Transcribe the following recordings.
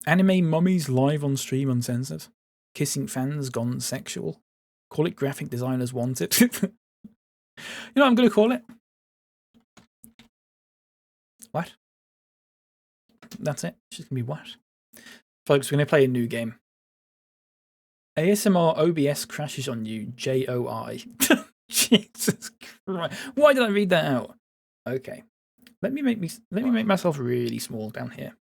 Anime mummies live on stream uncensored. Kissing fans gone sexual. Call it graphic designers want it. You know what I'm going to call it? What? That's it. It's just going to be what? Folks, we're going to play a new game. ASMR OBS crashes on you. JOI. Jesus Christ. Why did I read that out? Okay. Let me make myself really small down here.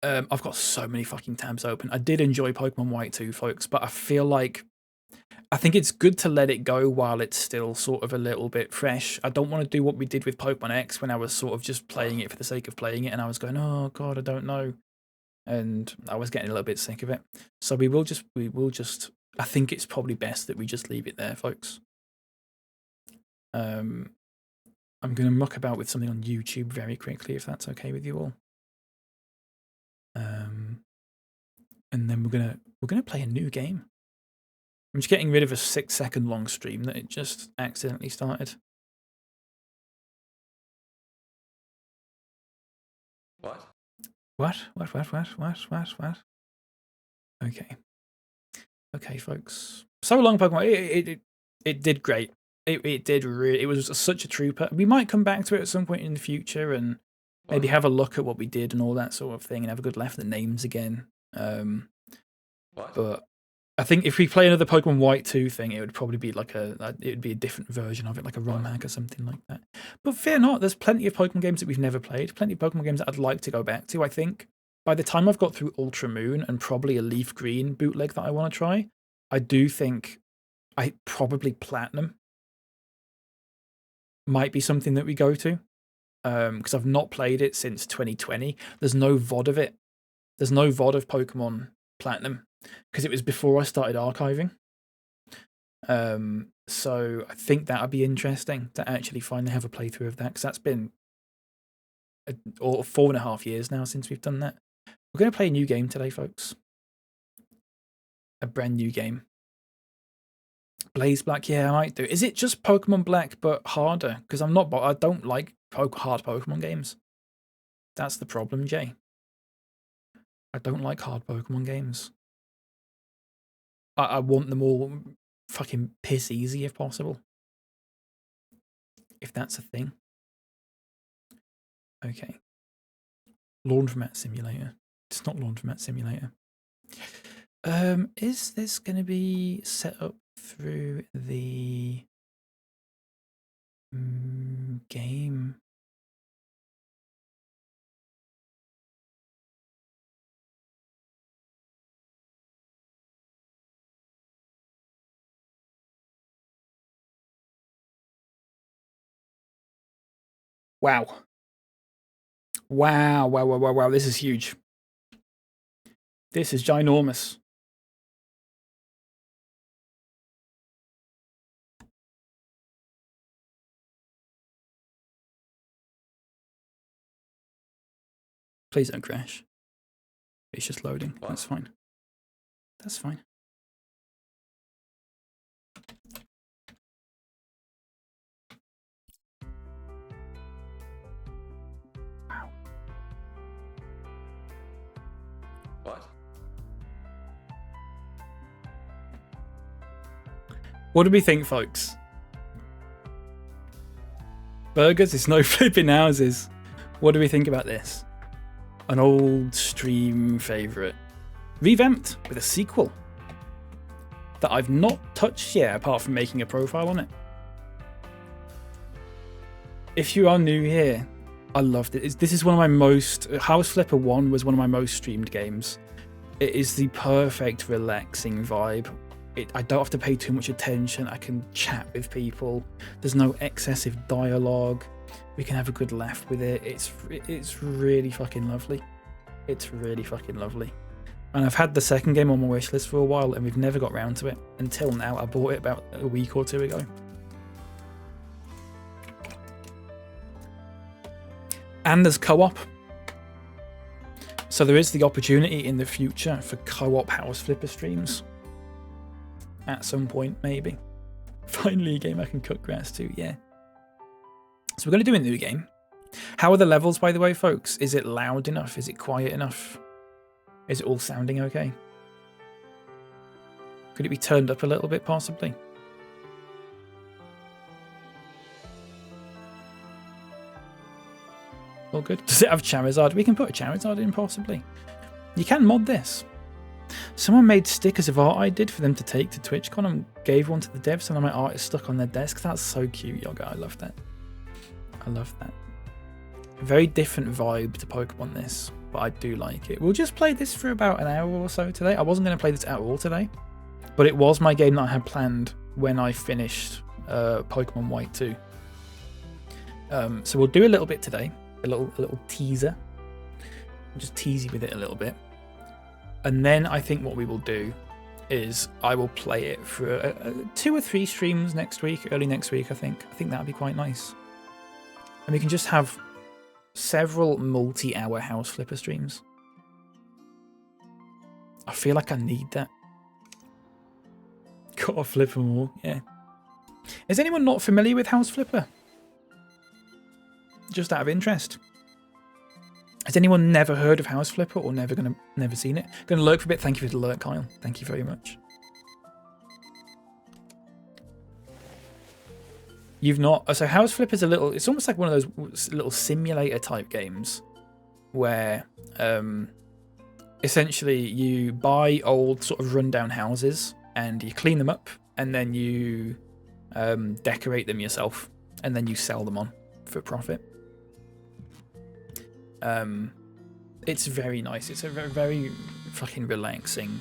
I've got so many fucking tabs open. I did enjoy Pokemon White 2, folks, but I think it's good to let it go while it's still sort of a little bit fresh. I don't want to do what we did with Pokemon X when I was sort of just playing it for the sake of playing it and I was going, oh god, I don't know. And I was getting a little bit sick of it. So we will just I think it's probably best that we just leave it there, folks. I'm going to muck about with something on YouTube very quickly, if that's okay with you all. And then we're gonna play a new game. I'm just getting rid of a 6-second long stream that it just accidentally started. What? What? Okay. Okay, folks. So long, Pokemon. It did great. It did really. It was such a trooper. We might come back to it at some point in the future and maybe have a look at what we did and all that sort of thing and have a good laugh at the names again. But I think if we play another Pokemon White 2 thing, it would probably be like it would be a different version of it, like a ROM hack or something like that. But fear not, there's plenty of Pokemon games that we've never played, plenty of Pokemon games that I'd like to go back to. I think by the time I've got through Ultra Moon and probably a Leaf Green bootleg that I want to try, I do think probably Platinum might be something that we go to. Because I've not played it since 2020. There's no VOD of it. There's no VOD of Pokemon Platinum because it was before I started archiving. So I think that would be interesting to actually finally have a playthrough of that because that's been 4.5 years now since we've done that. We're going to play a new game today, folks. A brand new game. Blaze Black, yeah, I might do. Is it just Pokemon Black but harder? Because I don't like hard Pokemon games. That's the problem, Jay. I don't like hard Pokemon games. I want them all fucking piss easy if possible. If that's a thing. Okay. Laundromat Simulator. It's not Laundromat Simulator. Is this going to be set up through the game? Wow. Wow. This is huge. This is ginormous. Please don't crash. It's just loading. What? That's fine. That's fine. Wow. What? What do we think, folks? Burgers is no flipping houses. What do we think about this? An old stream favourite. Revamped with a sequel that I've not touched yet apart from making a profile on it. If you are new here, I loved it. This is one of my most... House Flipper 1 was one of my most streamed games. It is the perfect relaxing vibe. I don't have to pay too much attention. I can chat with people. There's no excessive dialogue. We can have a good laugh with it. It's really fucking lovely. It's really fucking lovely. And I've had the second game on my wish list for a while and we've never got round to it. Until now, I bought it about a week or two ago. And there's co-op. So there is the opportunity in the future for co-op House Flipper streams. At some point, maybe. Finally a game I can cut grass to, yeah. So we're going to do a new game. How are the levels, by the way, folks? Is it loud enough? Is it quiet enough? Is it all sounding okay? Could it be turned up a little bit, possibly? All good. Does it have Charizard? We can put a Charizard in, possibly. You can mod this. Someone made stickers of art I did for them to take to TwitchCon and gave one to the devs, and my art is stuck on their desk. That's so cute, Yoga. I love that. I love that. A very different vibe to Pokemon this, but I do like it. We'll just play this for about an hour or so today. I wasn't going to play this at all today, but it was my game that I had planned when I finished Pokemon White 2. So we'll do a little bit today, a little teaser. I'll just tease you with it a little bit. And then I think what we will do is I will play it for 2 or 3 streams next week, early next week, I think. I think that would be quite nice. And we can just have several multi-hour House Flipper streams. I feel like I need that. Gotta flip them all, yeah. Is anyone not familiar with House Flipper? Just out of interest. Has anyone never heard of House Flipper or never seen it? Gonna lurk for a bit. Thank you for the lurk, Kyle. Thank you very much. You've not. So House Flipper is it's almost like one of those little simulator type games where essentially you buy old sort of rundown houses and you clean them up and then you decorate them yourself and then you sell them on for profit. It's very nice. It's a very fucking relaxing,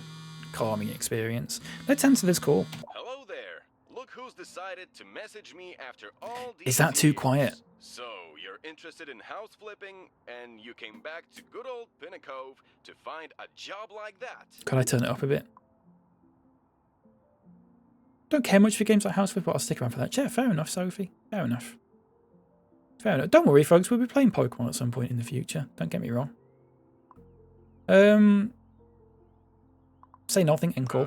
calming experience. Let's answer this call. Hello there. Look who's decided to message me after all these Is that too years. quiet? So, you're interested in house flipping, and you came back to good old Pinnacove to find a job like that. Could I turn it up a bit? Don't care much for games like House Flipper, but I'll stick around for that. Yeah, fair enough, Sophie. Fair enough. Fair enough. Don't worry, folks. We'll be playing Pokemon at some point in the future. Don't get me wrong. Say nothing and call.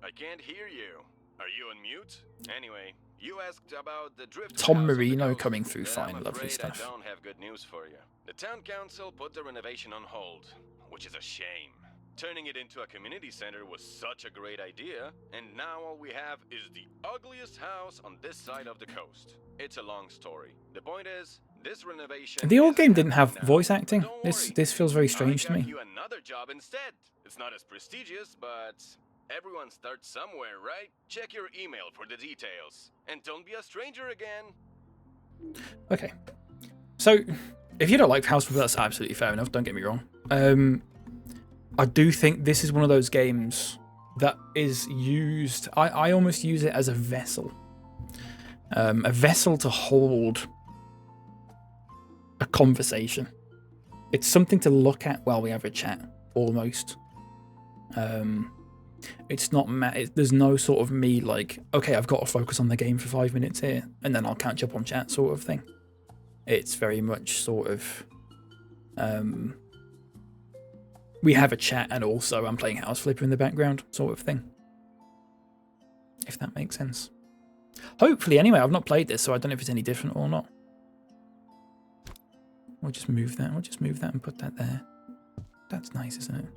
I can't hear you. Are you on mute? Anyway, you asked about the drift. Tom house on the Marino coast, coming through but fine. I'm Lovely afraid stuff. I don't have good news for you. The town council put the renovation on hold, which is a shame. Turning it into a community center was such a great idea, and now all we have is the ugliest house on this side of the coast. It's a long story. The point is, this renovation. The old isn't game didn't have happening now. voice acting. Don't This worry. feels very strange I to got me. you another job instead. It's not as prestigious, but everyone starts somewhere, right? Check your email for the details. And don't be a stranger again. Okay. So, if you don't like House Flipper, that's absolutely fair enough. Don't get me wrong. I do think this is one of those games that is used. I almost use it as a vessel. A vessel to hold a conversation. It's something to look at while we have a chat, almost. It's not. There's no sort of me like, okay, I've got to focus on the game for 5 minutes here, and then I'll catch up on chat, sort of thing. It's very much sort of. We have a chat, and also I'm playing House Flipper in the background, sort of thing. If that makes sense. Hopefully, anyway, I've not played this, so I don't know if it's any different or not. We'll just move that. We'll just move that and put that there. That's nice, isn't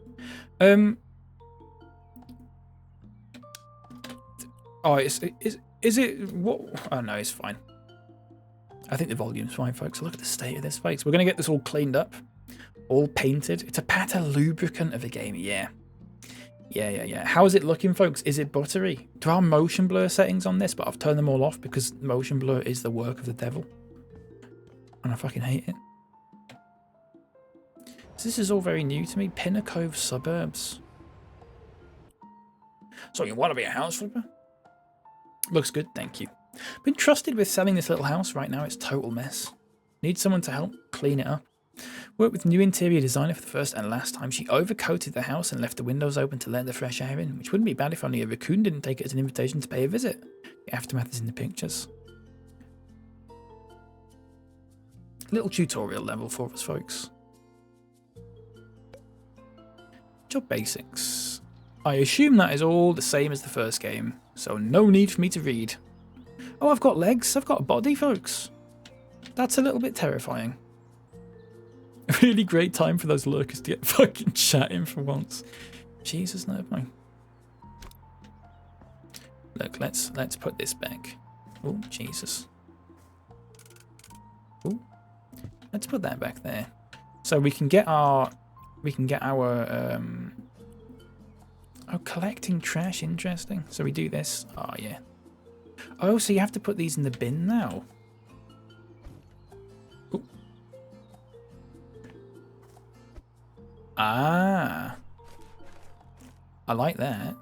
it? Oh, is it what? Oh no, it's fine. I think the volume's fine, folks. Look at the state of this place. We're gonna get this all cleaned up, all painted. It's a pata lubricant of a game. Yeah. How is it looking, folks? Is it buttery? There are motion blur settings on this, but I've turned them all off because motion blur is the work of the devil, and I fucking hate it. So this is all very new to me. Pinnacove suburbs. So you want to be a house flipper? Looks good, thank you. Been trusted with selling this little house right now. It's a total mess. Need someone to help clean it up. Worked with new interior designer for the first and last time. She overcoated the house and left the windows open to let the fresh air in, which wouldn't be bad if only a raccoon didn't take it as an invitation to pay a visit. The aftermath is in the pictures. Little tutorial level for us, folks. Job basics. I assume that is all the same as the first game, so no need for me to read. Oh, I've got legs. I've got a body, folks. That's a little bit terrifying. Really great time for those lurkers to get fucking chatting for once. Jesus, never mind. Look, let's put this back. Oh, Jesus. Oh, let's put that back there. So we can get our oh, collecting trash, interesting. So we do this. Oh yeah. Oh, so you have to put these in the bin now. Ooh. Ah. I like that.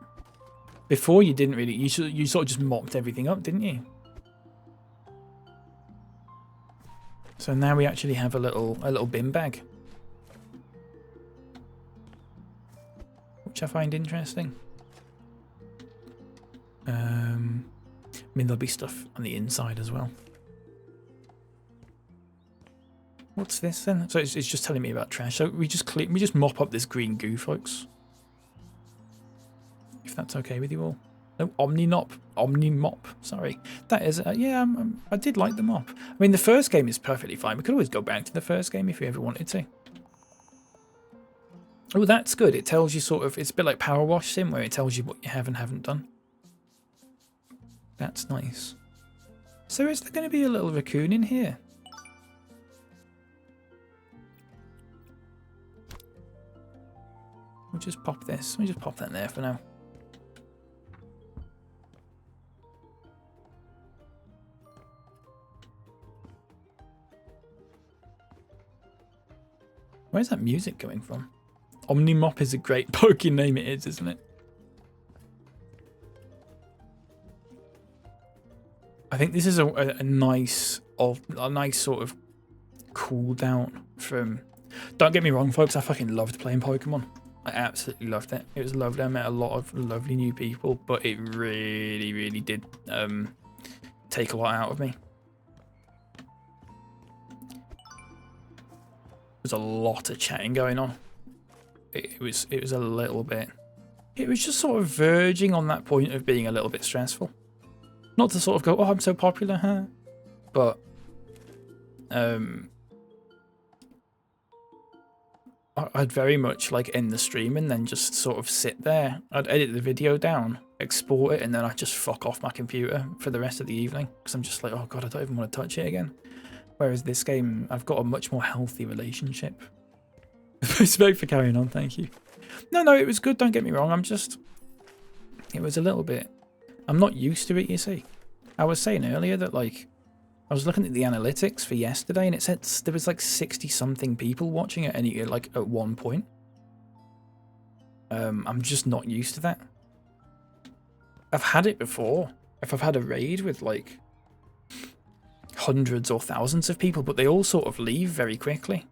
Before you didn't really, you sort of just mopped everything up, didn't you? So now we actually have a little bin bag, which I find interesting. I mean, there'll be stuff on the inside as well. What's this then? So it's just telling me about trash. So we just mop up this green goo, folks. If that's okay with you all. No, Omni-mop. Sorry, that is yeah. I did like the mop. I mean, the first game is perfectly fine. We could always go back to the first game if we ever wanted to. Oh, that's good. It tells you sort of. It's a bit like Power Wash Sim, where it tells you what you have and haven't done. That's nice. So is there going to be a little raccoon in here? We'll just pop this. We'll just pop that there for now. Where's that music coming from? Omni-mop is a great Pokemon name, it is, isn't it? I think this is a nice sort of cool down from. Don't get me wrong, folks. I fucking loved playing Pokemon. I absolutely loved it. It was lovely. I met a lot of lovely new people, but it really, really did take a lot out of me. There's a lot of chatting going on. It was a little bit. It was just sort of verging on that point of being a little bit stressful. Not to sort of go, oh, I'm so popular, huh? But I'd very much like end the stream and then just sort of sit there. I'd edit the video down, export it, and then I'd just fuck off my computer for the rest of the evening because I'm just like, oh god, I don't even want to touch it again. Whereas this game, I've got a much more healthy relationship. Respect for carrying on, thank you. No, it was good, don't get me wrong. It was a little bit, I'm not used to it, you see. I was saying earlier that, like, I was looking at the analytics for yesterday and it said there was like 60 something people watching at at one point. I'm just not used to that. I've had it before. If I've had a raid with like hundreds or thousands of people, but they all sort of leave very quickly.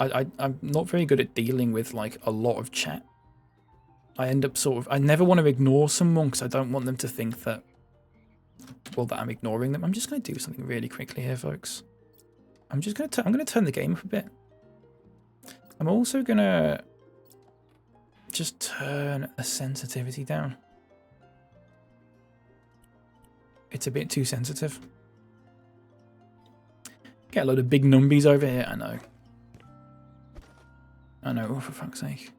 I'm not very good at dealing with like a lot of chat. I end up I never want to ignore someone because I don't want them to think that, well, that I'm ignoring them. I'm just going to do something really quickly here, folks. I'm going to turn the game up a bit. I'm also going to just turn the sensitivity down. It's a bit too sensitive. Get a load of big numbies over here. I know. Oh, for fuck's sake.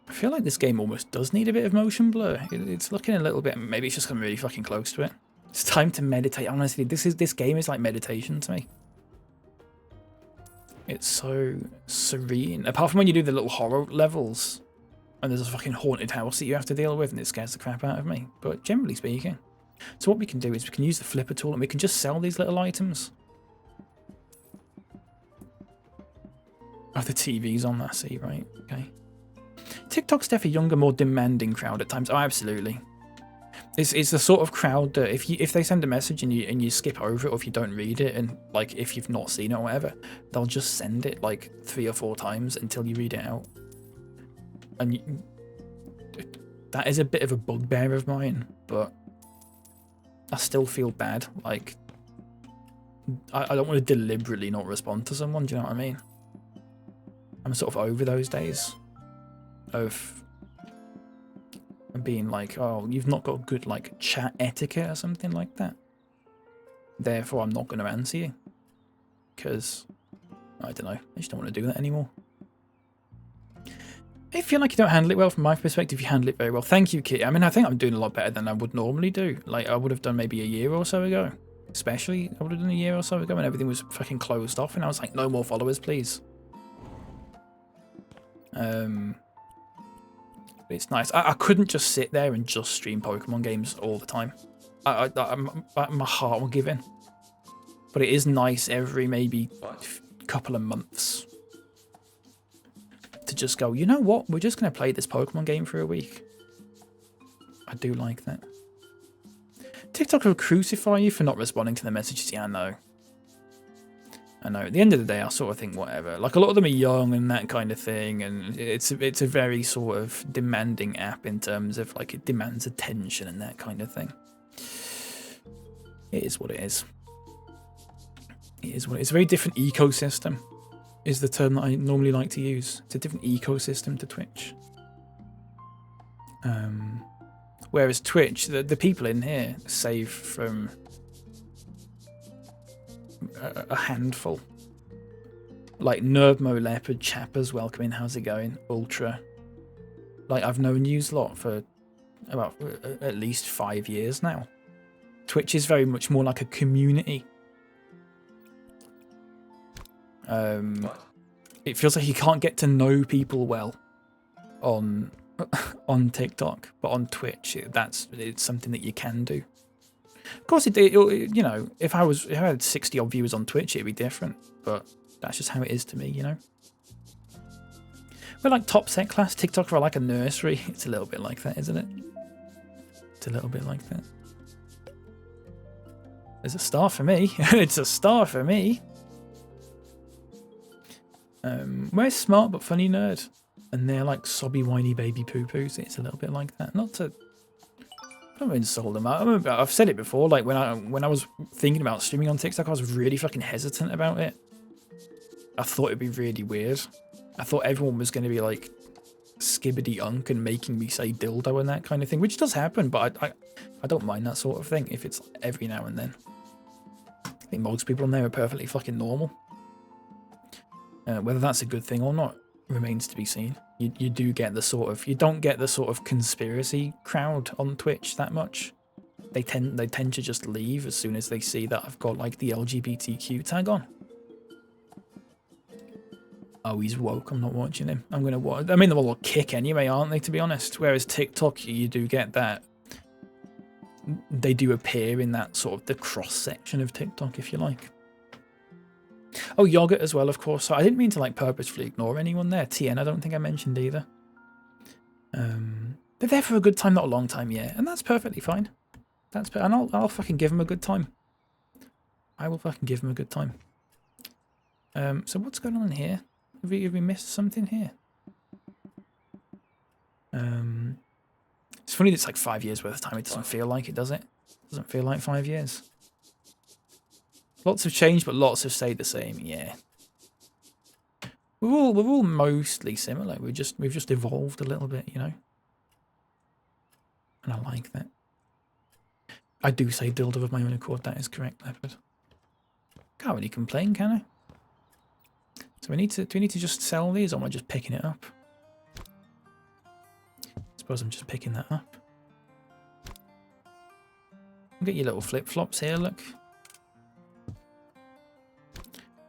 I feel like this game almost does need a bit of motion blur. It's looking a little bit, maybe it's just come really fucking close to it. It's time to meditate. Honestly, this game is like meditation to me. It's so serene. Apart from when you do the little horror levels and there's a fucking haunted house that you have to deal with and it scares the crap out of me. But generally speaking. So what we can do is we can use the flipper tool and we can just sell these little items. Oh, the TV's on, I see, right? Okay. TikTok's definitely a younger, more demanding crowd at times. Oh, absolutely. It's the sort of crowd that if they send a message and you skip over it, or if you don't read it, and like if you've not seen it or whatever, they'll just send it like 3 or 4 times until you read it out. And that is a bit of a bugbear of mine, but I still feel bad. Like I don't want to deliberately not respond to someone. Do you know what I mean? I'm sort of over those days of being like, oh, you've not got good like chat etiquette or something like that. Therefore, I'm not going to answer you. because I don't know. I just don't want to do that anymore. I feel like you don't handle it well. From my perspective, you handle it very well. Thank you, Kit. I mean, I think I'm doing a lot better than I would normally do. Like, I would have done maybe a year or so ago. Especially, I would have done a year or so ago when everything was fucking closed off. And I was like, no more followers, please. It's nice. I couldn't just sit there and just stream Pokemon games all the time. My heart will give in. But it is nice every maybe couple of months to just go, you know what? We're just going to play this Pokemon game for a week. I do like that. TikTok will crucify you for not responding to the messages. Yeah, I know. I know. At the end of the day, I sort of think whatever. Like, a lot of them are young and that kind of thing, and it's a very sort of demanding app in terms of, like, it demands attention and that kind of thing. It is what it is. It is what it is. It's a very different ecosystem, is the term that I normally like to use. It's a different ecosystem to Twitch. Whereas Twitch, the people in here save from a handful. Like Nerdmo, Leopard, Chappers, welcome in, how's it going? Ultra. Like, I've known yous lot for about at least 5 years now. Twitch is very much more like a community. It feels like you can't get to know people well on TikTok, but on Twitch, it's something that you can do. Of course, you know, if I had 60 odd viewers on Twitch, it'd be different, but that's just how it is to me, you know. We're like top set class. TikTok are like a nursery. It's a little bit like that, isn't it? It's a little bit like that. There's a star for me. It's a star for me. Where's smart but funny nerd? And they're like sobby whiny baby poo-poos. It's a little bit like that. Not to... I don't insult them. I've said it before. Like, when I was thinking about streaming on TikTok, I was really fucking hesitant about it. I thought it'd be really weird. I thought everyone was going to be like skibbity-unk and making me say dildo and that kind of thing, which does happen, but I don't mind that sort of thing if it's every now and then. I think most people on there are perfectly fucking normal. Whether that's a good thing or not remains to be seen. You do get the sort of, you don't get the sort of conspiracy crowd on Twitch that much. They tend to just leave as soon as they see that I've got like the LGBTQ tag on. Oh, he's woke. I'm not watching him. I'm gonna watch. I mean, they're all a kick anyway, aren't they? To be honest. Whereas TikTok, you do get that. They do appear in that sort of the cross section of TikTok, if you like. Oh, yogurt as well, of course. So I didn't mean to like purposefully ignore anyone there. TN, I don't think I mentioned either. They're there for a good time, not a long time, yeah, and that's perfectly fine. And I'll fucking give them a good time. I will fucking give them a good time. So what's going on here? Have we missed something here? It's funny that it's like 5 years worth of time. It doesn't feel like it, does it? It doesn't feel like 5 years. Lots have changed, but lots have stayed the same. Yeah, we're all mostly similar. We've just evolved a little bit, you know. And I like that. I do say dildo of my own accord. That is correct, Leopard. Can't really complain, can I? So do we need to just sell these, or am I just picking it up? I suppose I'm just picking that up. Get your little flip flops here. Look.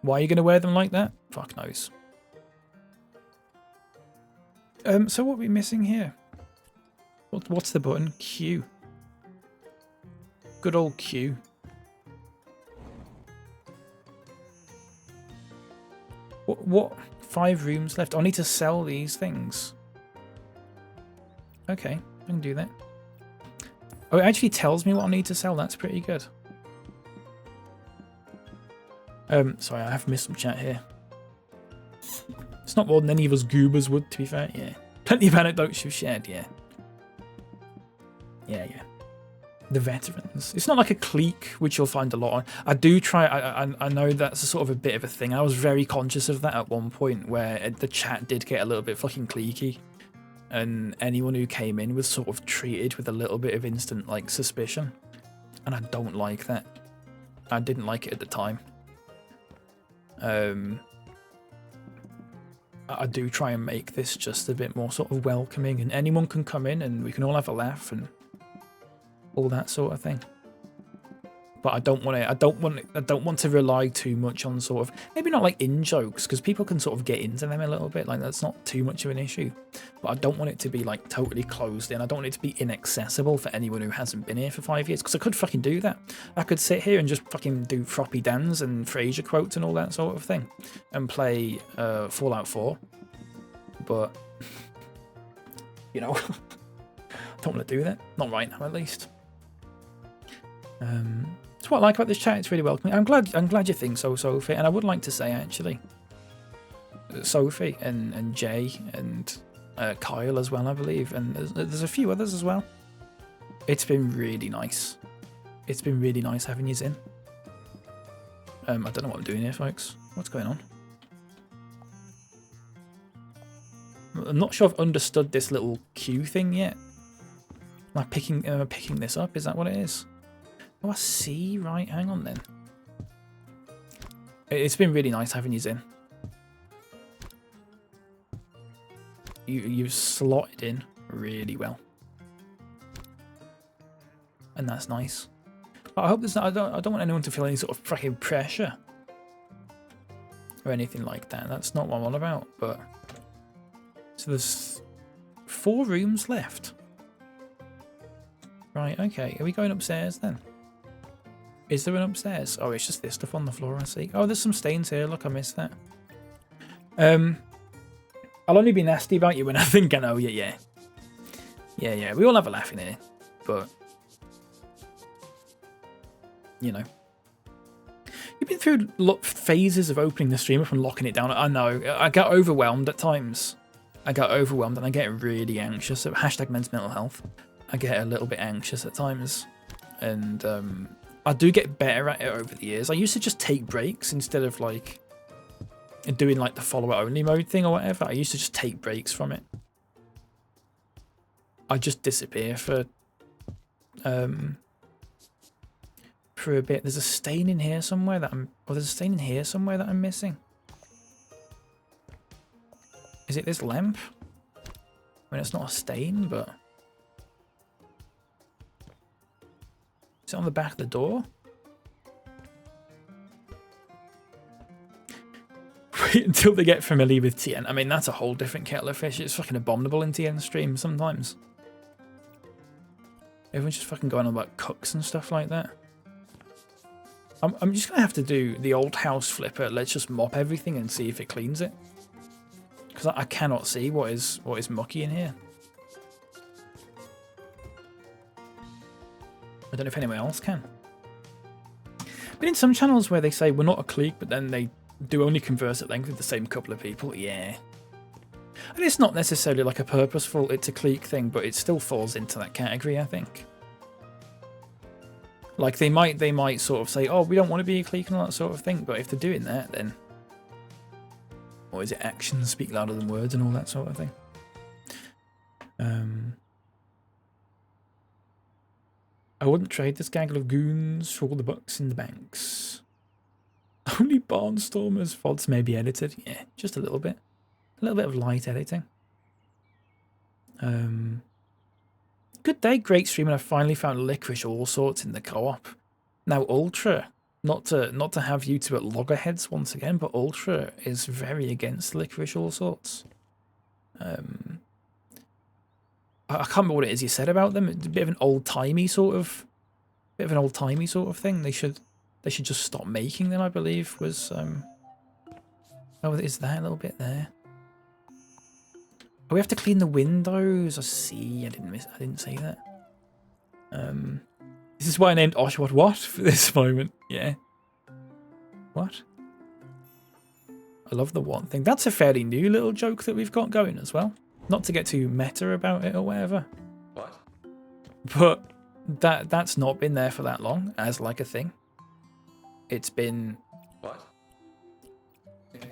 Why are you going to wear them like that? Fuck knows. So what are we missing here? What's the button? Q. Good old Q. What? 5 rooms left. I need to sell these things. Okay, I can do that. Oh, it actually tells me what I need to sell. That's pretty good. Sorry, I have missed some chat here. It's not more than any of us goobers would, to be fair. Yeah. Plenty of anecdotes you've shared, yeah. Yeah. The veterans. It's not like a clique, which you'll find a lot on. I do try, I know that's a sort of a bit of a thing. I was very conscious of that at one point, where the chat did get a little bit fucking cliquey. And anyone who came in was sort of treated with a little bit of instant, like, suspicion. And I don't like that. I didn't like it at the time. I do try and make this just a bit more sort of welcoming, and anyone can come in and we can all have a laugh and all that sort of thing. But I don't want to rely too much on sort of, maybe not like in jokes, because people can sort of get into them a little bit, like that's not too much of an issue. But I don't want it to be like totally closed in. I don't want it to be inaccessible for anyone who hasn't been here for 5 years, because I could fucking do that. I could sit here and just fucking do Froppy Dans and Frasier quotes and all that sort of thing and play Fallout 4. But, you know, I don't want to do that. Not right now, at least. That's what I like about this chat. It's really welcoming. I'm glad you think so, Sophie. And I would like to say actually, Sophie and Jay and Kyle as well, I believe, and there's a few others as well. It's been really nice. It's been really nice having you in. I don't know what I'm doing here, folks. What's going on? I'm not sure I've understood this little queue thing yet. Am I picking this up? Is that what it is? Oh, I see. Right, hang on then. It's been really nice having you in. You've slotted in really well, and that's nice. But I hope there's not. I don't want anyone to feel any sort of freaking pressure or anything like that. That's not what I'm on about. But so there's 4 rooms left. Right. Okay. Are we going upstairs then? Is there an upstairs? Oh, it's just this stuff on the floor, I see. Oh, there's some stains here. Look, I missed that. I'll only be nasty about you when I think I know you, yeah. Yeah, we all have a laugh in here. But, you know. You've been through phases of opening the stream up and locking it down. I know. I get overwhelmed at times. I get overwhelmed and I get really anxious. So, hashtag men's mental health. I get a little bit anxious at times. And, I do get better at it over the years. I used to just take breaks instead of like doing like the follower only mode thing or whatever. I used to just take breaks from it. I just disappear for a bit. There's a stain in here somewhere that there's a stain in here somewhere that I'm missing. Is it this lamp? I mean, it's not a stain, but is it on the back of the door? Wait until they get familiar with TN. I mean, that's a whole different kettle of fish. It's fucking abominable in TN streams sometimes. Everyone's just fucking going on about cooks and stuff like that. I'm just going to have to do the old house flipper. Let's just mop everything and see if it cleans it. Because I cannot see what is mucky in here. I don't know if anyone else can. But in some channels where they say we're not a clique, but then they do only converse at length with the same couple of people, yeah. And it's not necessarily like a purposeful, it's a clique thing, but it still falls into that category, I think. Like they might sort of say, oh, we don't want to be a clique and all that sort of thing, but if they're doing that, then, or is it actions speak louder than words and all that sort of thing? I wouldn't trade this gaggle of goons for all the bucks in the banks. Only Barnstormers VODs may be edited. Yeah, just a little bit. A little bit of light editing. Good day, great stream, and I finally found licorice all sorts in the co-op. Now Ultra, not to have you two at loggerheads once again, but Ultra is very against licorice all sorts. I can't remember what it is you said about them. It's a bit of an old-timey sort of thing. They should just stop making them, I believe, was oh, is that a little bit there? Oh, we have to clean the windows. I see. I didn't say that. This is why I named Oshawott what for this moment. Yeah. What? I love the one thing. That's a fairly new little joke that we've got going as well. Not to get too meta about it or whatever. What? But that's not been there for that long as like a thing. It's been... What?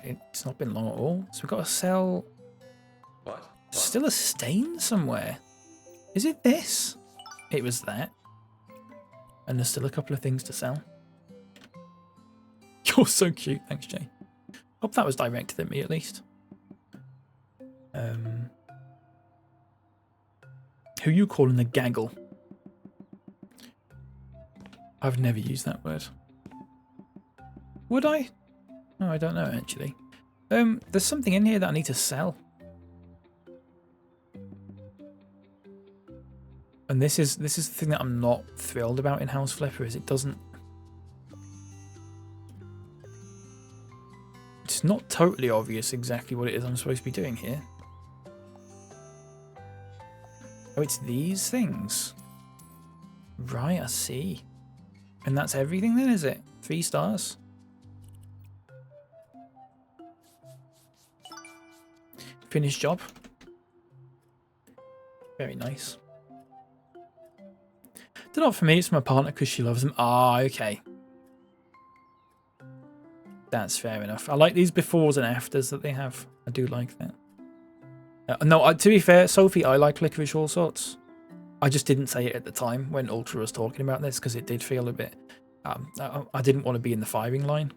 It's not been long at all. So we've got to sell... What? Still a stain somewhere. Is it this? It was that. And there's still a couple of things to sell. You're so cute. Thanks, Jay. Hope that was directed at me at least. Who you calling a gaggle? I've never used that word. Would I? No, I don't know actually. There's something in here that I need to sell. And this is the thing that I'm not thrilled about in House Flipper, is it doesn't... It's not totally obvious exactly what it is I'm supposed to be doing here. Oh, it's these things. Right, I see. And that's everything then, is it? 3 stars. Finished job. Very nice. They're not for me, it's for my partner because she loves them. Ah, okay. That's fair enough. I like these befores and afters that they have. I do like that. No, to be fair, Sophie, I like licorice all sorts. I just didn't say it at the time when Ultra was talking about this because it did feel a bit... I didn't want to be in the firing line.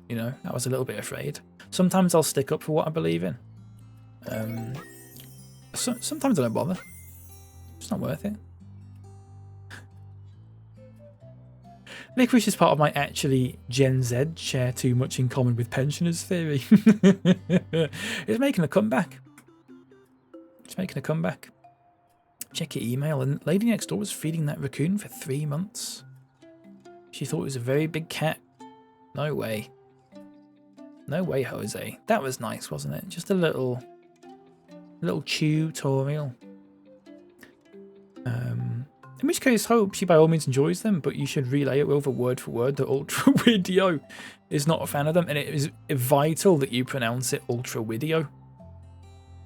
You know, I was a little bit afraid. Sometimes I'll stick up for what I believe in. Sometimes I don't bother. It's not worth it. Licorice is part of my actually Gen Z share too much in common with pensioners theory. It's making a comeback. It's making a comeback. Check your email, and lady next door was feeding that raccoon for 3 months. She thought it was a very big cat. No way. No way, Jose. That was nice, wasn't it? Just a little tutorial. In which case, hope she by all means enjoys them, but you should relay it over word for word that Ultra Video is not a fan of them, and it is vital that you pronounce it Ultra Video.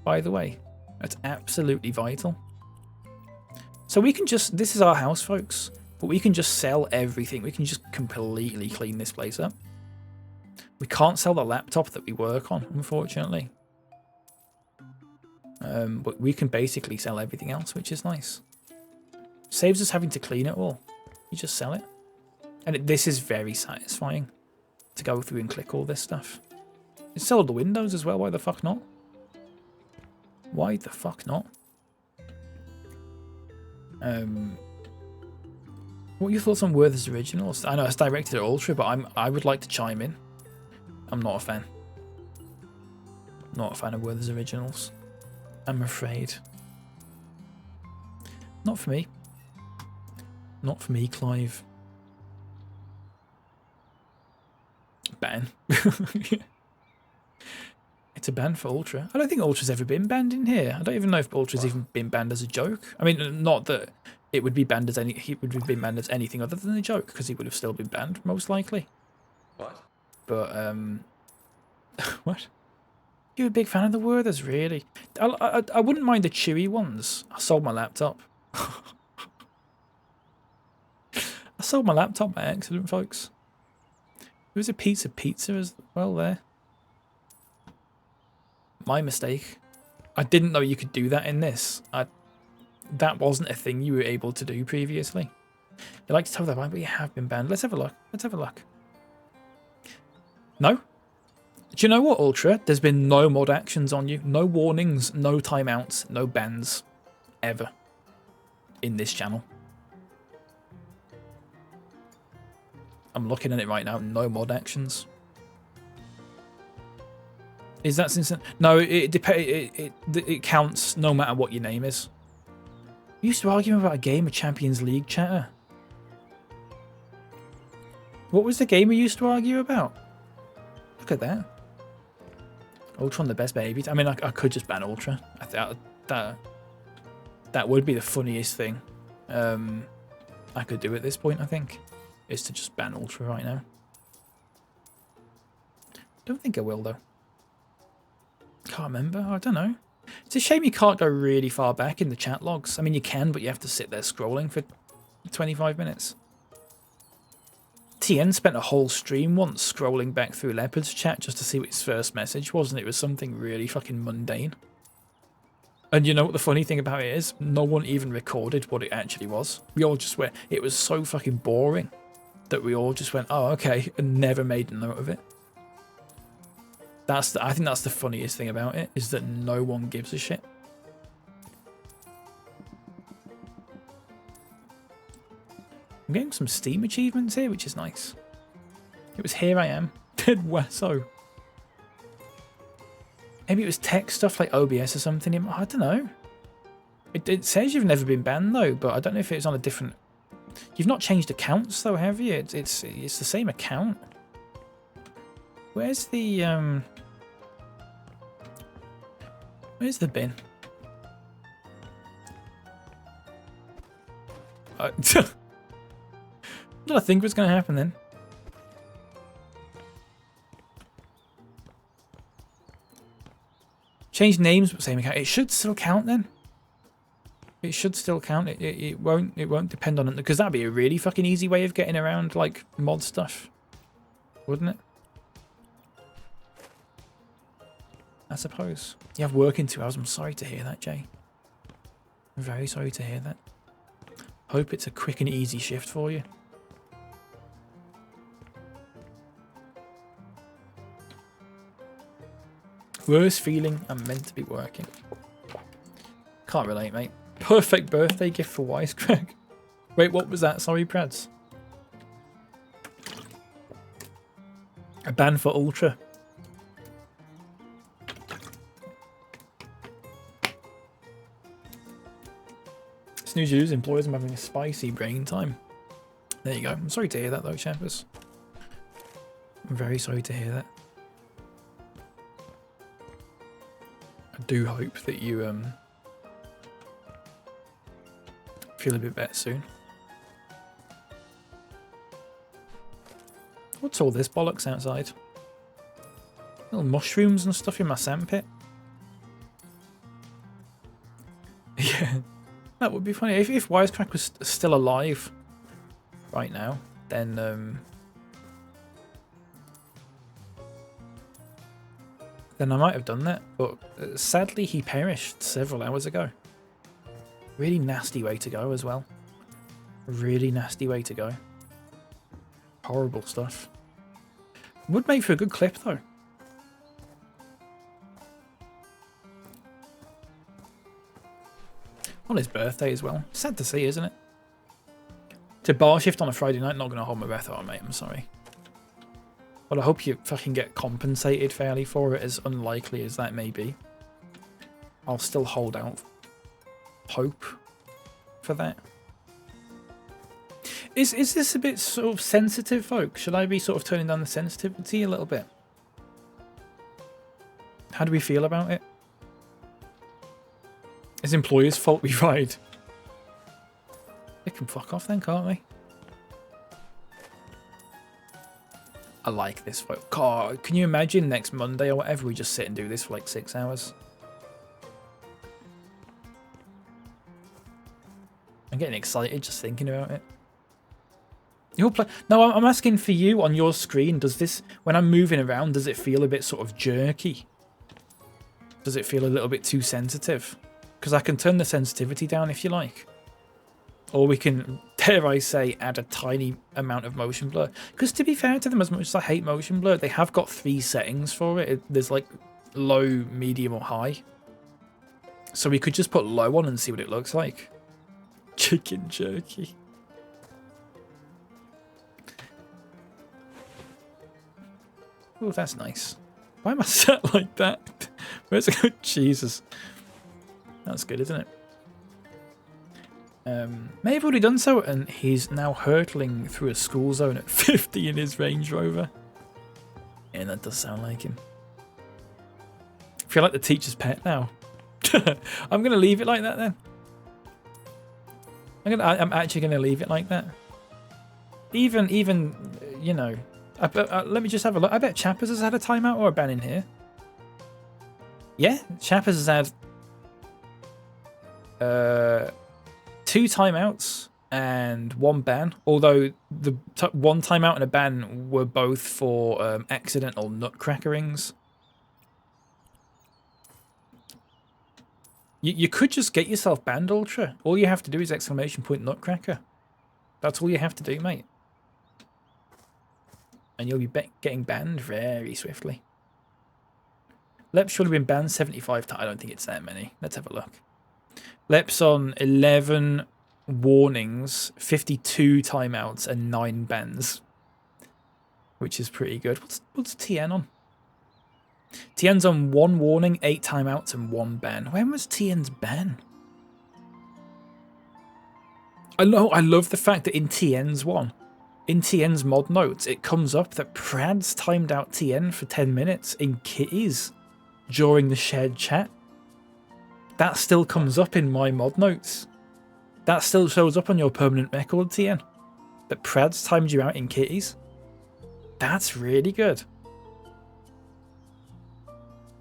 By the way, that's absolutely vital. So we can just, this is our house, folks, but we can just sell everything. We can just completely clean this place up. We can't sell the laptop that we work on, unfortunately. But we can basically sell everything else, which is nice. Saves us having to clean it all. You just sell it. And this is very satisfying to go through and click all this stuff. You sell the windows as well, why the fuck not? Why the fuck not? What are your thoughts on Werther's originals? I know it's directed at Ultra, but I would like to chime in. I'm not a fan. Not a fan of Werther's originals. I'm afraid. Not for me. Not for me, Clive. Ban. It's a ban for Ultra. I don't think Ultra's ever been banned in here. I don't even know if Ultra's even been banned as a joke. I mean, not that it would be banned as he would have been banned as anything other than a joke, because he would have still been banned, most likely. What? But, what? You're a big fan of the Werthers, really? I wouldn't mind the chewy ones. I sold my laptop. I sold my laptop by accident, folks. There was a pizza as well there. My mistake. I didn't know you could do that in this. That wasn't a thing you were able to do previously. You like to tell that, but you have been banned. Let's have a look. Let's have a look. No? Do you know what, Ultra? There's been no mod actions on you. No warnings, no timeouts, no bans. Ever. In this channel. I'm looking at it right now. No mod actions. Is that since? No, it counts no matter what your name is. We used to argue about a game of Champions League, chatter. What was the game we used to argue about? Look at that. Ultron, the best baby. I mean, I could just ban Ultra. That would be the funniest thing I could do at this point, I think. Is to just ban Ultra right now. Don't think I will, though. Can't remember. I don't know. It's a shame you can't go really far back in the chat logs. I mean, you can, but you have to sit there scrolling for 25 minutes. TN spent a whole stream once scrolling back through Leopard's chat just to see what his first message was, and it was something really fucking mundane. And you know what the funny thing about it is? No one even recorded what it actually was. We all just went, it was so fucking boring that we all just went, oh, okay, and never made a note of it. I think that's the funniest thing about it, is that no one gives a shit. I'm getting some Steam achievements here, which is nice. It was Here I Am. Ted Wesso. Maybe it was tech stuff like OBS or something. I don't know. It says you've never been banned though, but I don't know if it's on a different... You've not changed accounts though, have you? It's the same account. Where's the bin? What did I think was going to happen then? Change names, but same account. It should still count then. It should still count. It won't depend on it, because that'd be a really fucking easy way of getting around like mod stuff, wouldn't it? I suppose. You have work in 2 hours. I'm sorry to hear that, Jay. I'm very sorry to hear that. Hope it's a quick and easy shift for you. Worst feeling, I'm meant to be working. Can't relate, mate. Perfect birthday gift for Wisecrack. Wait, what was that? Sorry, Prads. A ban for Ultra. Snooze news, employers are having a spicy brain time. There you go. I'm sorry to hear that though, Champers. I'm very sorry to hear that. I do hope that you feel a bit better soon. What's all this bollocks outside? Little mushrooms and stuff in my sandpit. Yeah, that would be funny. If Wisecrack was still alive right now, then I might have done that. But sadly, he perished several hours ago. Really nasty way to go as well. Really nasty way to go. Horrible stuff. Would make for a good clip though. On his birthday as well. Sad to see, isn't it? To bar shift on a Friday night, not going to hold my breath on, mate. I'm sorry. But I hope you fucking get compensated fairly for it, as unlikely as that may be. I'll still hold out hope for that. Is this a bit sort of sensitive, folks? Should I be sort of turning down the sensitivity a little bit? How do we feel about it? It's employers' fault we ride. They can fuck off then, can't they? I like this, folk. God, can you imagine next Monday or whatever we just sit and do this for like 6 hours? I'm getting excited just thinking about it. You'll play. No, I'm asking for you on your screen. Does this, when I'm moving around, does it feel a bit sort of jerky? Does it feel a little bit too sensitive? Because I can turn the sensitivity down if you like. Or we can, dare I say, add a tiny amount of motion blur. Because to be fair to them, as much as I hate motion blur, they have got 3 settings for it. There's like low, medium, or high. So we could just put low on and see what it looks like. Chicken jerky. Oh, that's nice. Why am I sat like that? Where's it going? Jesus. That's good, isn't it? May have already done so, and he's now hurtling through a school zone at 50 in his Range Rover. Yeah, that does sound like him. I feel like the teacher's pet now. I'm going to leave it like that then. I'm actually going to leave it like that. Even you know, let me just have a look. I bet Chappers has had a timeout or a ban in here. Yeah, Chappers has had 2 timeouts and 1 ban. Although the 1 timeout and a ban were both for accidental nutcrackerings. You could just get yourself banned, Ultra. All you have to do is !nutcracker. That's all you have to do, mate. And you'll be getting banned very swiftly. Lep's surely been banned 75 times. I don't think it's that many. Let's have a look. Lep's on 11 warnings, 52 timeouts, and 9 bans, which is pretty good. What's TN on? TN's on 1 warning, 8 timeouts, and 1 ban. When was TN's ban? I love the fact that in TN's mod notes, it comes up that Prads timed out TN for 10 minutes in kitties during the shared chat. That still comes up in my mod notes. That still shows up on your permanent record, TN. That Prads timed you out in kitties. That's really good.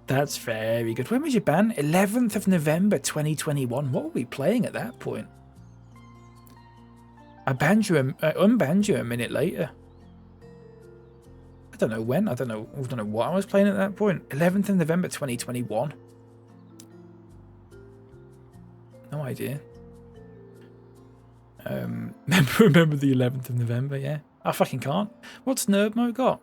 That's very good. When was your ban? 11th of November 2021. What were we playing at that point? I unbanned you a minute later. I don't know when. I don't know what I was playing at that point. 11th of November 2021. No idea. Remember the 11th of November, yeah. I fucking can't. What's Nerdmo got?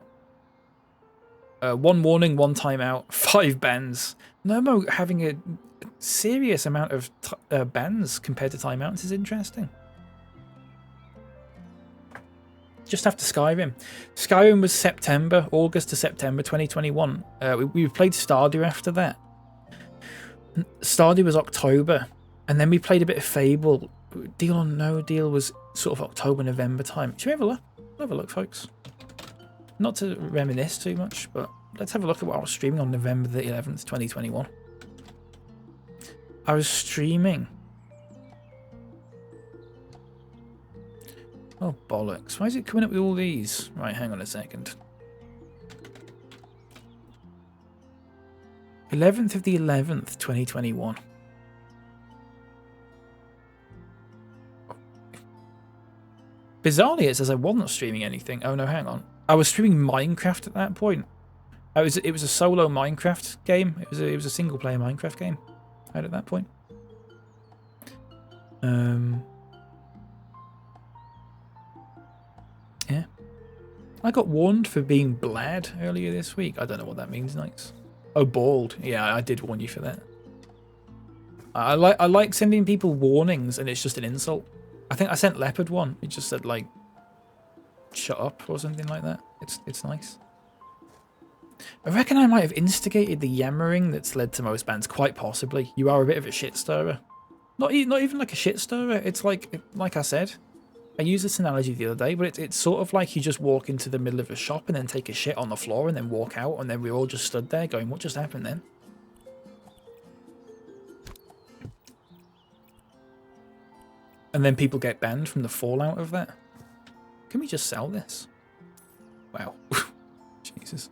1 warning, 1 timeout, 5 bans. Nerdmo having a serious amount of bans compared to timeouts is interesting. Just after Skyrim. Skyrim was August to September 2021. We played Stardew after that. Stardew was October. And then we played a bit of Fable. Deal or No Deal was sort of October, November time. Should we have a look? Have a look, folks. Not to reminisce too much, but let's have a look at what I was streaming on November the 11th, 2021. I was streaming. Oh, bollocks. Why is it coming up with all these? Right, hang on a second. 11th of the 11th, 2021. Bizarrely, it says I wasn't streaming anything. Oh no, hang on. I was streaming Minecraft at that point. It was a solo Minecraft game. It was a single player Minecraft game. Right at that point. Yeah. I got warned for being blad earlier this week. I don't know what that means, Nikes. Oh, bald. Yeah, I did warn you for that. I like sending people warnings and it's just an insult. I think I sent Leopard one. It just said like, shut up or something like that. It's nice. I reckon I might have instigated the yammering that's led to most bans, quite possibly. You are a bit of a shit stirrer. Not even like a shit stirrer. It's like I said, I used this analogy the other day, but it's sort of like you just walk into the middle of a shop and then take a shit on the floor and then walk out, and then we all just stood there going, what just happened then? And then people get banned from the fallout of that. Can we just sell this? Wow. Jesus.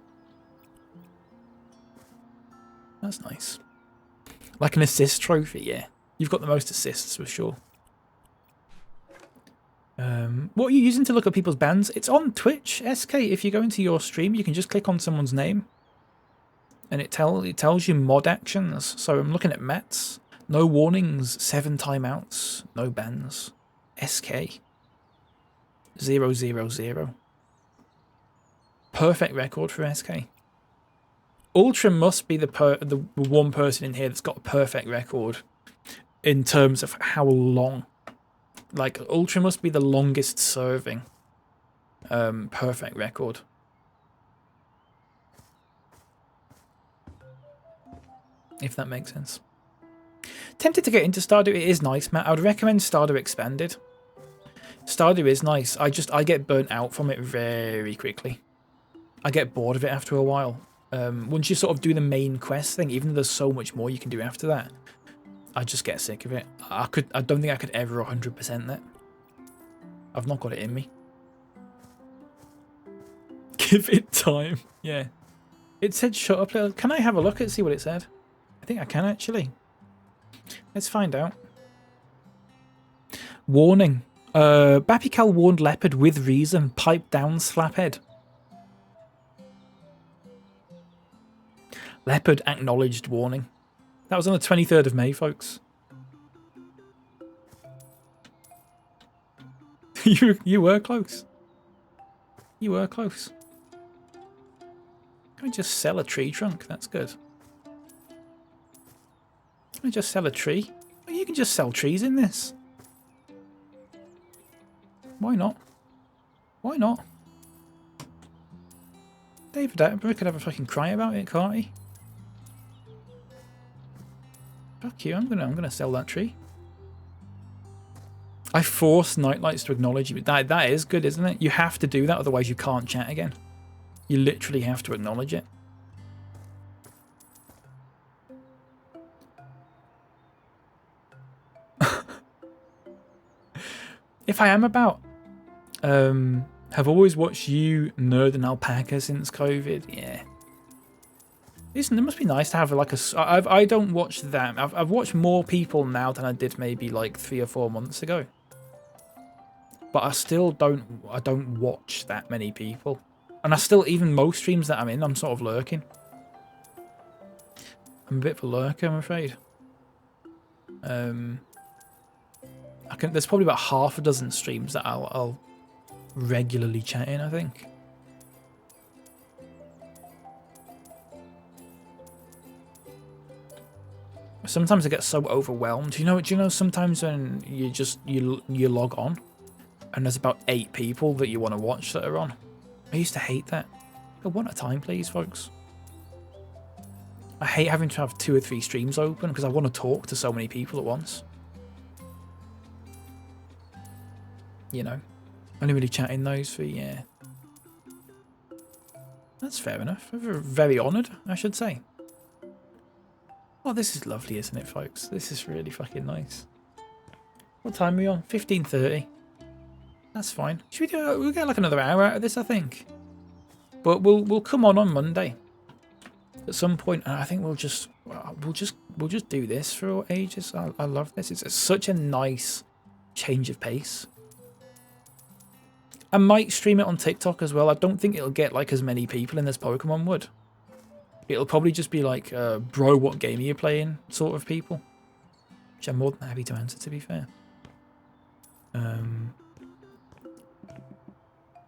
That's nice. Like an assist trophy, yeah. You've got the most assists for sure. What are you using to look at people's bans? It's on Twitch, SK. If you go into your stream, you can just click on someone's name. And it tells you mod actions. So I'm looking at Matt's. No warnings, 7 timeouts, no bans. SK. 000. Perfect record for SK. Ultra must be the one person in here that's got a perfect record in terms of how long. Like, Ultra must be the longest serving perfect record. If that makes sense. Tempted to get into Stardew. It is nice, Matt. I would recommend Stardew Expanded. Stardew is nice. I get burnt out from it very quickly. I get bored of it after a while. Once you sort of do the main quest thing, even though there's so much more you can do after that, I just get sick of it. I don't think I could ever 100% that. I've not got it in me. Give it time. Yeah. It said shut up little. Can I have a look and see what it said? I think I can actually. Let's find out. Warning. BapyCal warned Leopard with reason. Pipe down, slaphead. Leopard acknowledged warning. That was on the 23rd of May, folks. You were close. You were close. Can we just sell a tree trunk? That's good. Can I just sell a tree? Well, you can just sell trees in this. Why not? Why not? David Attenborough could have a fucking cry about it, can't he? Fuck you, I'm gonna sell that tree. I force Nightlights to acknowledge you. That is good, isn't it? You have to do that, otherwise you can't chat again. You literally have to acknowledge it. If I am about, have always watched you, Nerd and Alpaca since COVID. Yeah. Listen, it must be nice to have like a. I don't watch that. I've watched more people now than I did maybe like 3 or 4 months ago. But I still don't. I don't watch that many people, and I still, even most streams that I'm in, I'm sort of lurking. I'm a bit of a lurker, I'm afraid. There's probably about half a dozen streams that I'll regularly chat in, I think. Sometimes I get so overwhelmed. Do you know sometimes when you log on and there's about 8 people that you want to watch that are on? I used to hate that. Go one at a time, please, folks. I hate having to have 2 or 3 streams open because I want to talk to so many people at once. You know, only really chatting those for, yeah. That's fair enough. We're very honoured, I should say. Oh, this is lovely, isn't it, folks? This is really fucking nice. What time are we on? 15:30. That's fine. Should we do? We'll get like another hour out of this, I think. But we'll come on Monday at some point, and I think we'll just do this for ages. I love this. It's such a nice change of pace. I might stream it on TikTok as well. I don't think it'll get like as many people in as Pokemon would. It'll probably just be like, bro, what game are you playing sort of people. Which I'm more than happy to answer, to be fair.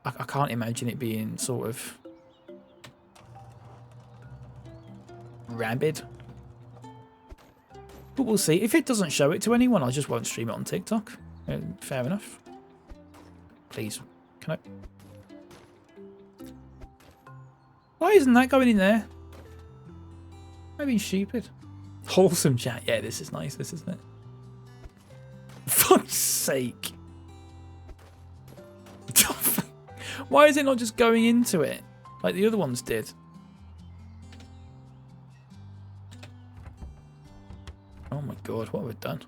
I can't imagine it being sort of rabid. But we'll see. If it doesn't show it to anyone, I just won't stream it on TikTok. Fair enough. Please. Can I? Why isn't that going in there? Am I being stupid? Wholesome chat. Yeah, this is nice. This isn't it. Fuck's sake. Why is it not just going into it like the other ones did? Oh my god, what have we done?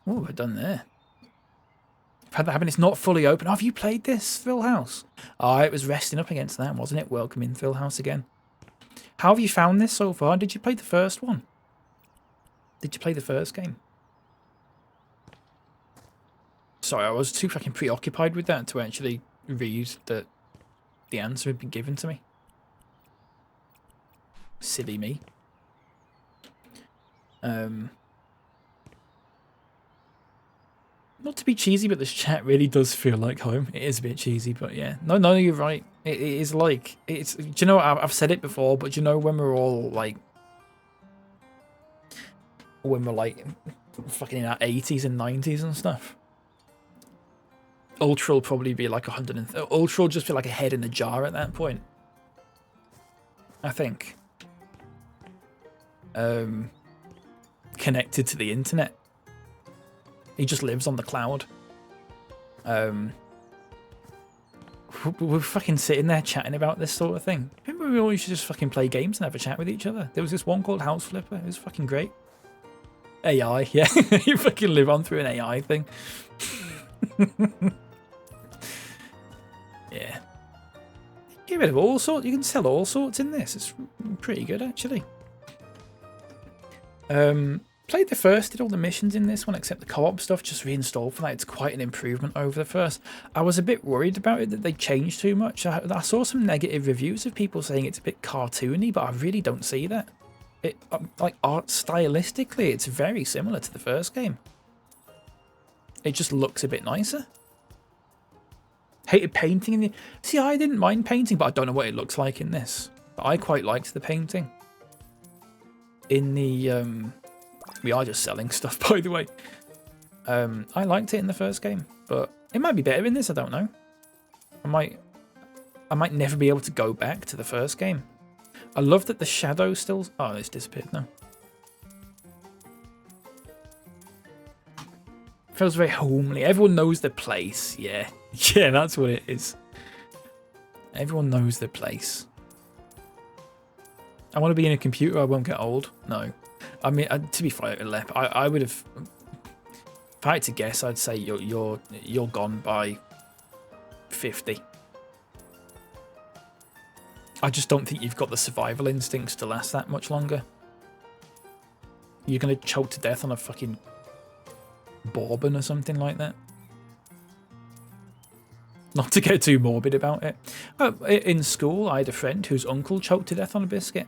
What have I done there? I've had that happen. It's not fully open. Oh, have you played this, Phil House? Oh, it was resting up against that, wasn't it? Welcome in, Phil House, again. How have you found this so far? Did you play the first one? Did you play the first game? Sorry, I was too fucking preoccupied with that to actually read that the answer had been given to me. Silly me. Not to be cheesy, but this chat really does feel like home. It is a bit cheesy, but yeah. No, you're right. It is like, it's, do you know, I've said it before, but do you know when we're all like, when we're like fucking in our 80s and 90s and stuff? Ultra will probably be like 100 Ultra will just be like a head in a jar at that point. I think. Connected to the internet. He just lives on the cloud. We're fucking sitting there chatting about this sort of thing. Remember we all used to just fucking play games and have a chat with each other? There was this one called House Flipper. It was fucking great. AI, yeah. You fucking live on through an AI thing. Yeah. Get rid of all sorts. You can sell all sorts in this. It's pretty good, actually. Played the first, did all the missions in this one except the co-op stuff, just reinstalled for that. It's quite an improvement over the first. I was a bit worried about it, that they changed too much. I saw some negative reviews of people saying it's a bit cartoony, but I really don't see that. It like art stylistically, it's very similar to the first game. It just looks a bit nicer. Hated painting in the... See, I didn't mind painting, but I don't know what it looks like in this. But I quite liked the painting. In the We are just selling stuff, by the way. I liked it in the first game, but it might be better in this. I don't know. I might never be able to go back to the first game. I love that the shadow still... Oh, it's disappeared now. Feels very homely. Everyone knows their place. Yeah. Yeah, that's what it is. Everyone knows their place. I want to be in a computer. I won't get old. No. I mean, to be fair, Lep, I would have... If I had to guess, I'd say you're gone by 50. I just don't think you've got the survival instincts to last that much longer. You're going to choke to death on a fucking bourbon or something like that. Not to get too morbid about it. In school, I had a friend whose uncle choked to death on a biscuit.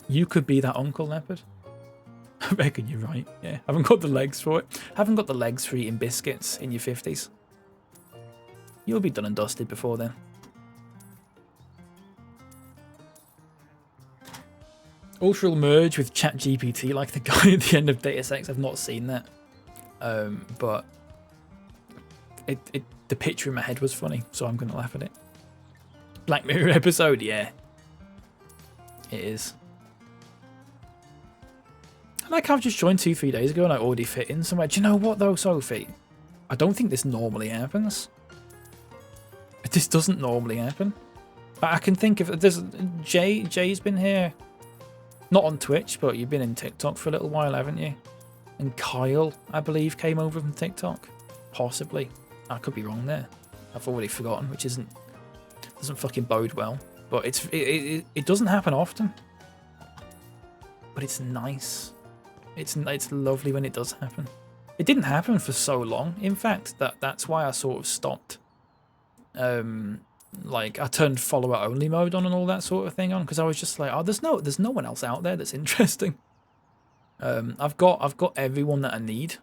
You could be that uncle, Leopard. I reckon you're right. Yeah, haven't got the legs for it. Haven't got the legs for eating biscuits in your 50s. You'll be done and dusted before then. Ultra will merge with ChatGPT like the guy at the end of Deus Ex. I've not seen that. But the picture in my head was funny, so I'm going to laugh at it. Black Mirror episode, yeah. It is. Like I've just joined 2-3 days ago and I already fit in somewhere. Do you know what though, Sophie? I don't think this normally happens. This doesn't normally happen. I can think of... Jay's been here. Not on Twitch, but you've been in TikTok for a little while, haven't you? And Kyle, I believe, came over from TikTok. Possibly. I could be wrong there. I've already forgotten, which doesn't fucking bode well. But it doesn't happen often. But it's nice. It's lovely when it does happen. It didn't happen for so long. In fact, that's why I sort of stopped. Like I turned follower only mode on and all that sort of thing on because I was just like, oh, there's no one else out there that's interesting. I've got everyone that I need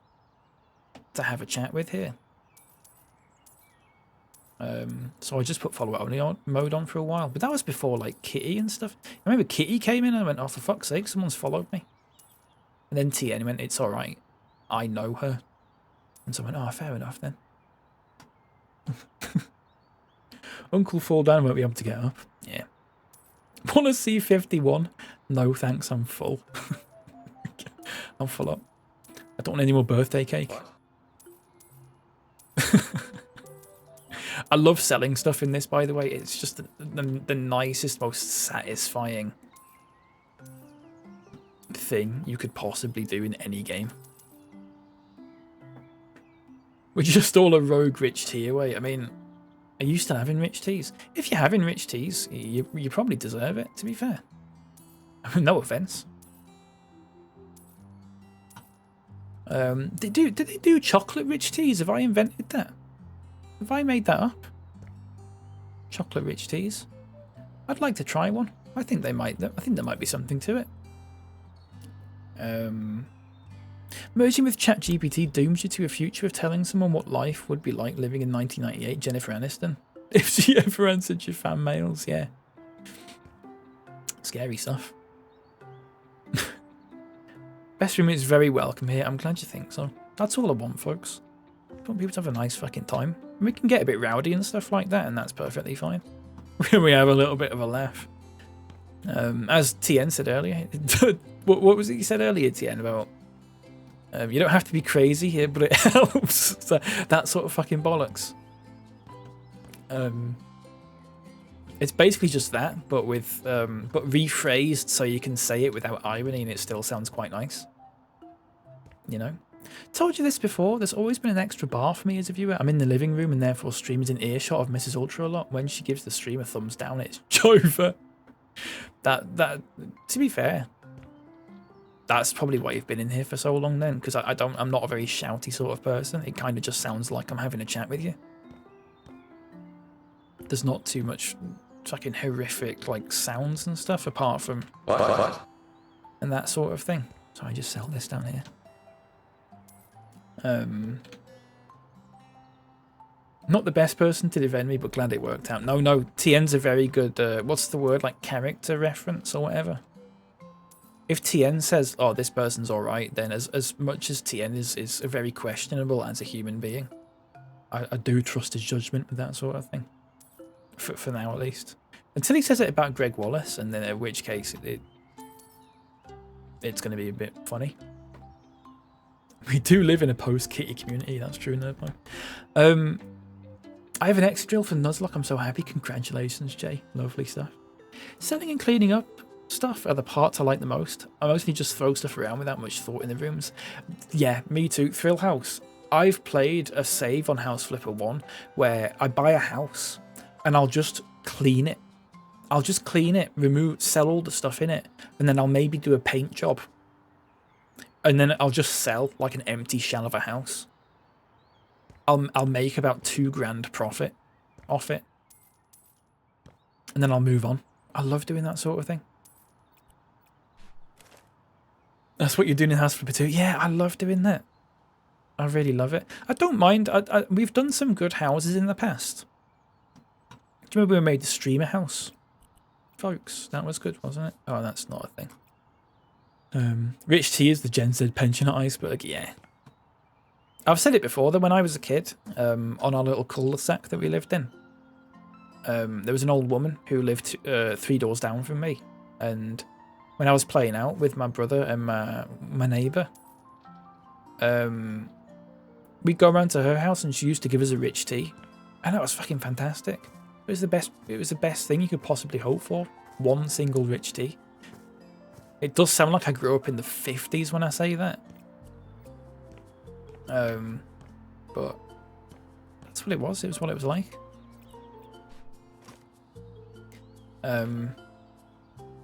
to have a chat with here. So I just put follower only mode on for a while, but that was before like Kitty and stuff. I remember Kitty came in and I went, oh, for fuck's sake, someone's followed me. And then TN went, it's all right, I know her. And so I went, oh, fair enough then. Uncle fall down, won't be able to get up. Yeah. Want to see 51? No, thanks, I'm full. I'm full up. I don't want any more birthday cake. I love selling stuff in this, by the way. It's just the nicest, most satisfying thing you could possibly do in any game. We're just all a rogue rich tea away. I mean, are you still having rich teas? If you're having rich teas, you probably deserve it, to be fair. No offense. Did they do chocolate rich teas? Have I invented that? Have I made that up? Chocolate rich teas. I'd like to try one. I think there might be something to it. Merging with ChatGPT dooms you to a future of telling someone what life would be like living in 1998. Jennifer Aniston, if she ever answered your fan mails, yeah. Scary stuff. Best room is very welcome here. I'm glad you think so. That's all I want, folks. I want people to have a nice fucking time. And we can get a bit rowdy and stuff like that, and that's perfectly fine. We have a little bit of a laugh. As TN said earlier, what was it you said earlier, TN, about you don't have to be crazy here, but it helps. So that sort of fucking bollocks. It's basically just that, but with but rephrased so you can say it without irony, and it still sounds quite nice. You know, told you this before. There's always been an extra bar for me as a viewer. I'm in the living room and therefore stream is in earshot of Mrs. Ultra a lot. When she gives the stream a thumbs down, it's Jova. That to be fair, that's probably why you've been in here for so long then, because I'm not a very shouty sort of person. It kind of just sounds like I'm having a chat with you. There's not too much fucking horrific like sounds and stuff apart from What? and that sort of thing. So I just sell this down here. Not the best person to defend me, but glad it worked out. No, TN's a very good what's the word, like character reference or whatever. if TN says, "Oh, this person's all right," then as much as TN is very questionable as a human being, I do trust his judgment with that sort of thing. For now, at least, until he says it about Greg Wallace, and then in which case it's going to be a bit funny. We do live in a post-kitty community. That's true, Nerdboy. I have an exit drill for Nuzlocke. I'm so happy. Congratulations, Jay. Lovely stuff. Selling and cleaning up stuff are the parts I like the most. I mostly just throw stuff around without much thought in the rooms. Yeah, me too. Thrill House. I've played a save on House Flipper 1 where I buy a house and I'll just clean it. I'll just clean it, sell all the stuff in it, and then I'll maybe do a paint job. And then I'll just sell like an empty shell of a house. I'll make about $2 grand profit off it. And then I'll move on. I love doing that sort of thing. That's what you're doing in House Flipper 2. Yeah, I love doing that. I really love it. I don't mind. We've done some good houses in the past. Do you remember we made the streamer house? Folks, that was good, wasn't it? Oh, that's not a thing. Rich T is the Gen Z pension at Iceberg. Yeah. I've said it before that when I was a kid, on our little cul-de-sac that we lived in, there was an old woman who lived 3 doors down from me. And when I was playing out with my brother and my neighbour, we'd go around to her house and she used to give us a rich tea. And that was fucking fantastic. It was the best thing you could possibly hope for. One single rich tea. It does sound like I grew up in the 50s when I say that. But that's what it was. It was what it was like.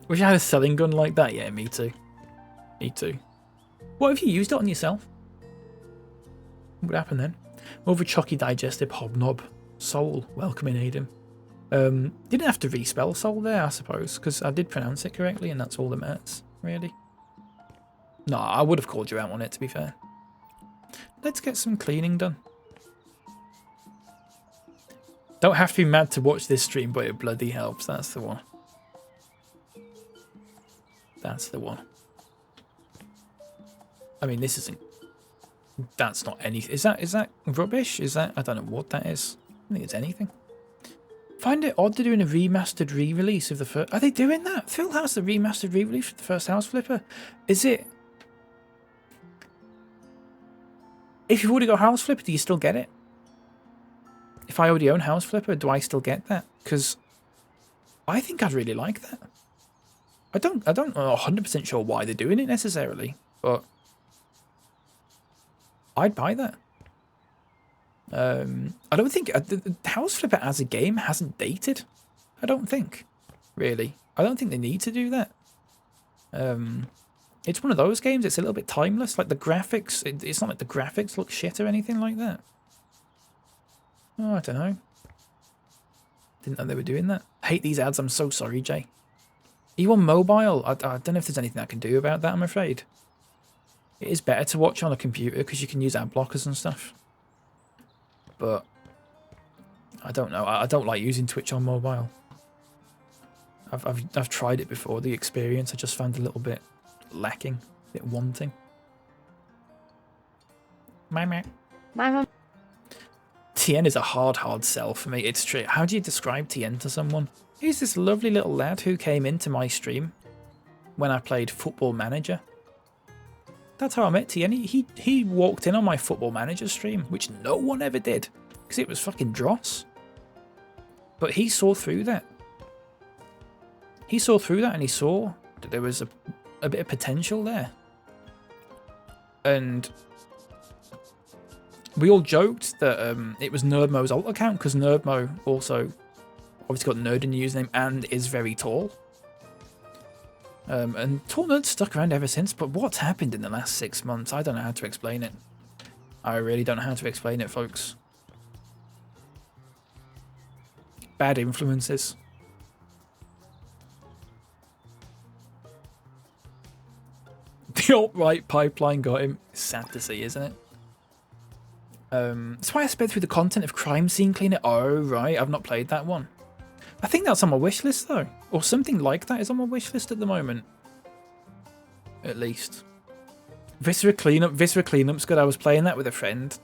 Wish I had a selling gun like that. Yeah, me too. Me too. What if you used it on yourself? What would happen then? More of a chalky digestive hobnob. Soul. Welcome in, Aiden. Didn't have to respell soul there, I suppose, because I did pronounce it correctly, and that's all that matters, really. No, I would have called you out on it, to be fair. Let's get some cleaning done. Don't have to be mad to watch this stream, but it bloody helps. That's the one. That's the one. I mean, this isn't... That's not anything. Is that rubbish? Is that... I don't know what that is. I don't think it's anything. Find it odd they're doing a remastered re-release of the first... Are they doing that? Phil has the remastered re-release of the first House Flipper. Is it... If you've already got House Flipper, do you still get it? If I already own House Flipper, do I still get that? Because I think I'd really like that. I don't know 100% sure why they're doing it necessarily, but I'd buy that. I don't think the House Flipper as a game hasn't dated. I don't think, really. I don't think they need to do that. It's one of those games. It's a little bit timeless. Like the graphics, it's not like the graphics look shit or anything like that. Oh, I don't know. Didn't know they were doing that. Hate these ads. I'm so sorry, Jay. Are you on mobile? I don't know if there's anything I can do about that, I'm afraid. It is better to watch on a computer because you can use ad blockers and stuff. But I don't know. I don't like using Twitch on mobile. I've tried it before. The experience I just found a little bit lacking, a bit wanting. My TN is a hard sell for me. It's true. How do you describe TN to someone? He's this lovely little lad who came into my stream when I played Football Manager. That's how I met TN. He walked in on my Football Manager stream, which no one ever did, because it was fucking dross. But he saw through that. He saw through that, and he saw that there was a bit of potential there. And we all joked that it was Nerdmo's alt account, because Nerdmo also obviously got Nerd in the username and is very tall. And Tall Nerd's stuck around ever since, but what's happened in the last 6 months? I don't know how to explain it. I really don't know how to explain it, folks. Bad influences. The alt-right pipeline got him. It's sad to see, isn't it? That's why I sped through the content of Crime Scene Cleaner. Oh, right. I've not played that one. I think that's on my wish list, though. Or something like that is on my wish list at the moment. at least. Viscera Cleanup's good. I was playing that with a friend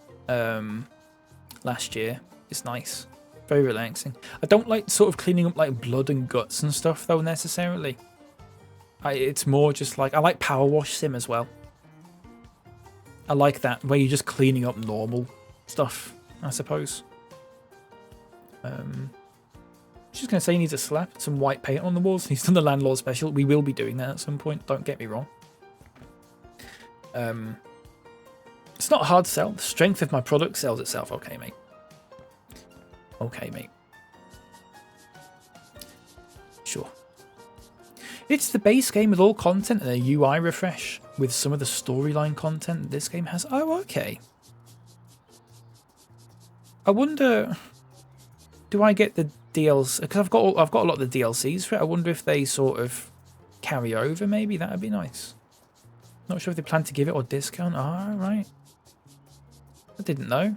last year. It's nice. Very relaxing. I don't like sort of cleaning up like blood and guts and stuff though necessarily. It's more just like, I like Power Wash Sim as well. I like that, where you're just cleaning up normal stuff, I suppose. Just going to say he needs a slap, some white paint on the walls. He's done the landlord special. We will be doing that at some point, don't get me wrong. It's not a hard sell. The strength of my product sells itself. Okay, mate. Okay, mate. Sure. It's the base game with all content and a UI refresh with some of the storyline content this game has. Oh, okay. I wonder, do I get the DLC? Because I've got a lot of the DLCs for it. I wonder if they sort of carry over. Maybe that'd be nice. Not sure if they plan to give it or discount. Ah, right. I didn't know.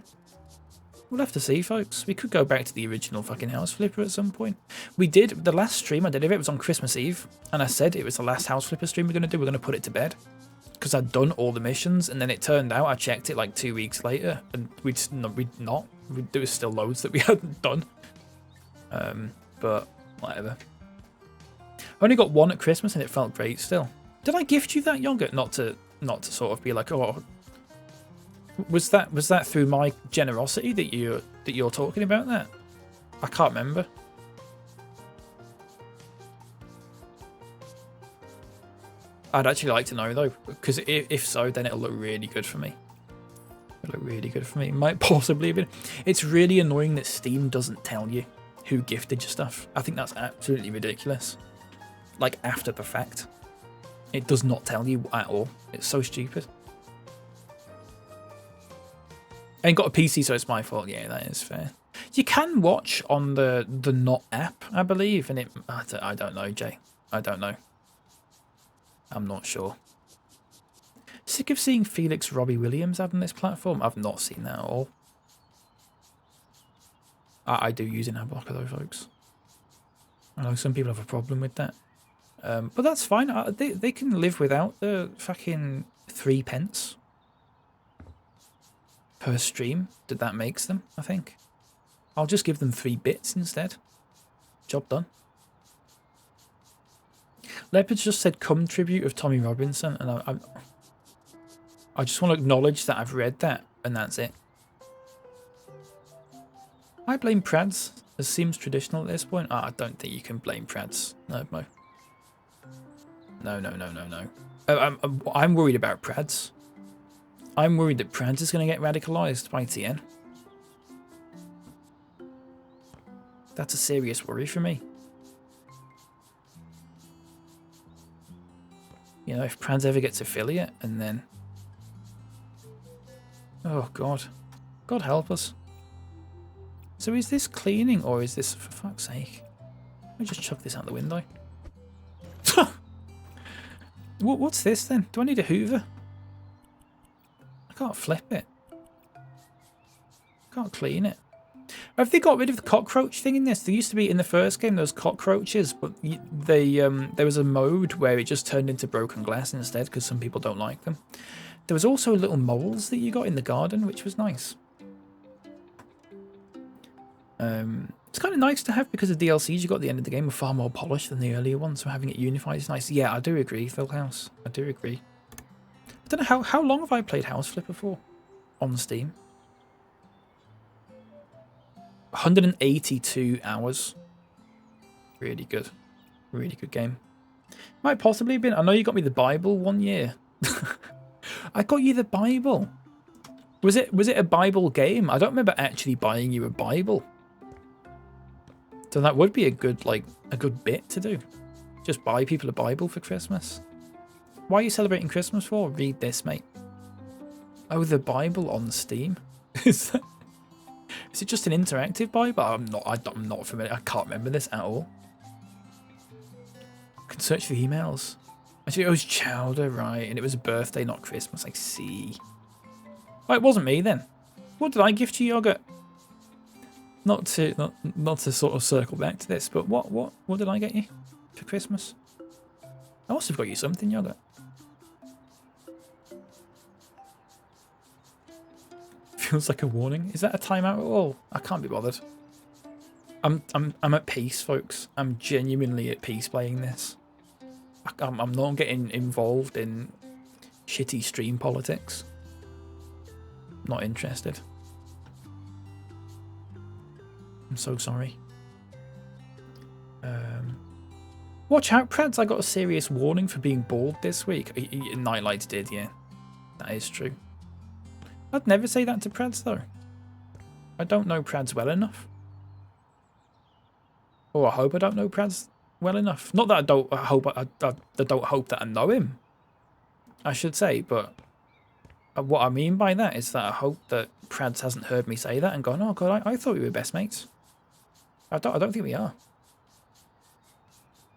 We'll have to see, folks. We could go back to the original fucking House Flipper at some point. We did. The last stream I did of it was on Christmas Eve, and I said it was the last House Flipper stream we're going to do. We're going to put it to bed because I'd done all the missions, and then it turned out I checked it like 2 weeks later, and there was still loads that we hadn't done. But whatever. I only got one at Christmas, and it felt great still. Did I gift you that yogurt? Not to sort of be like, oh. Was that through my generosity that you're talking about that? I can't remember. I'd actually like to know though, because if so, then it'll look really good for me. It'll look really good for me. It might possibly be. It's really annoying that Steam doesn't tell you who gifted your stuff. I think that's absolutely ridiculous. Like after the fact, it does not tell you at all. It's so stupid. I ain't got a PC, so it's my fault. Yeah, that is fair. You can watch on the Not app, I believe, and I don't know, Jay. I don't know. I'm not sure. Sick of seeing Felix Robbie Williams ad on this platform. I've not seen that at all. I do use an ad blocker though, folks. I know some people have a problem with that, but that's fine. They can live without the fucking 3 pence. Per stream that makes them, I think. I'll just give them 3 bits instead. Job done. Leopard just said "Come tribute" of Tommy Robinson, and I just want to acknowledge that I've read that, and that's it. I blame Prads. It seems traditional at this point. I don't think you can blame Prads. No. I'm worried about Prads. I'm worried that Prads is going to get radicalized by TN. That's a serious worry for me. You know, if Prads ever gets affiliate and then... Oh, God. God help us. So is this cleaning or is this... For fuck's sake. Let me just chuck this out the window. What's this then? Do I need a Hoover? I can't flip it. Can't clean it. Have they got rid of the cockroach thing in this? There used to be in the first game those cockroaches, but there was a mode where it just turned into broken glass instead because some people don't like them. There was also little moles that you got in the garden, which was nice. It's kind of nice to have because the DLCs you got at the end of the game are far more polished than the earlier ones, so having it unified is nice. Yeah, I do agree, Phil House. I do agree. I don't know how long have I played House Flipper for on Steam? 182 hours. Really good. Really good game. Might possibly have been. I know you got me the Bible one year. I got you the Bible. Was it a Bible game? I don't remember actually buying you a Bible. So that would be a good bit to do. Just buy people a Bible for Christmas. Why are you celebrating Christmas for? Read this, mate. Oh, the Bible on Steam. Is it just an interactive Bible? I'm not familiar. I can't remember this at all. I can search for emails. Actually, it was Chowder, right? And it was a birthday, not Christmas. I see. Oh, it wasn't me then. What did I gift you, Yogurt? Not to sort of circle back to this, but what did I get you for Christmas? I must have got you something, Yogurt. feels like a warning. Is that a timeout at all? I can't be bothered. I'm at peace, folks. I'm genuinely at peace playing this. I'm not getting involved in shitty stream politics. Not interested. I'm so sorry. Watch out, Prads. I got a serious warning for being bald this week. Nightlights did, yeah. That is true. I'd never say that to Prads, though. I don't know Prads well enough. Or I hope I don't know Prads well enough. Not that I don't hope I don't hope that I know him, I should say, but what I mean by that is that I hope that Prads hasn't heard me say that and gone, oh god, I thought we were best mates. I don't think we are.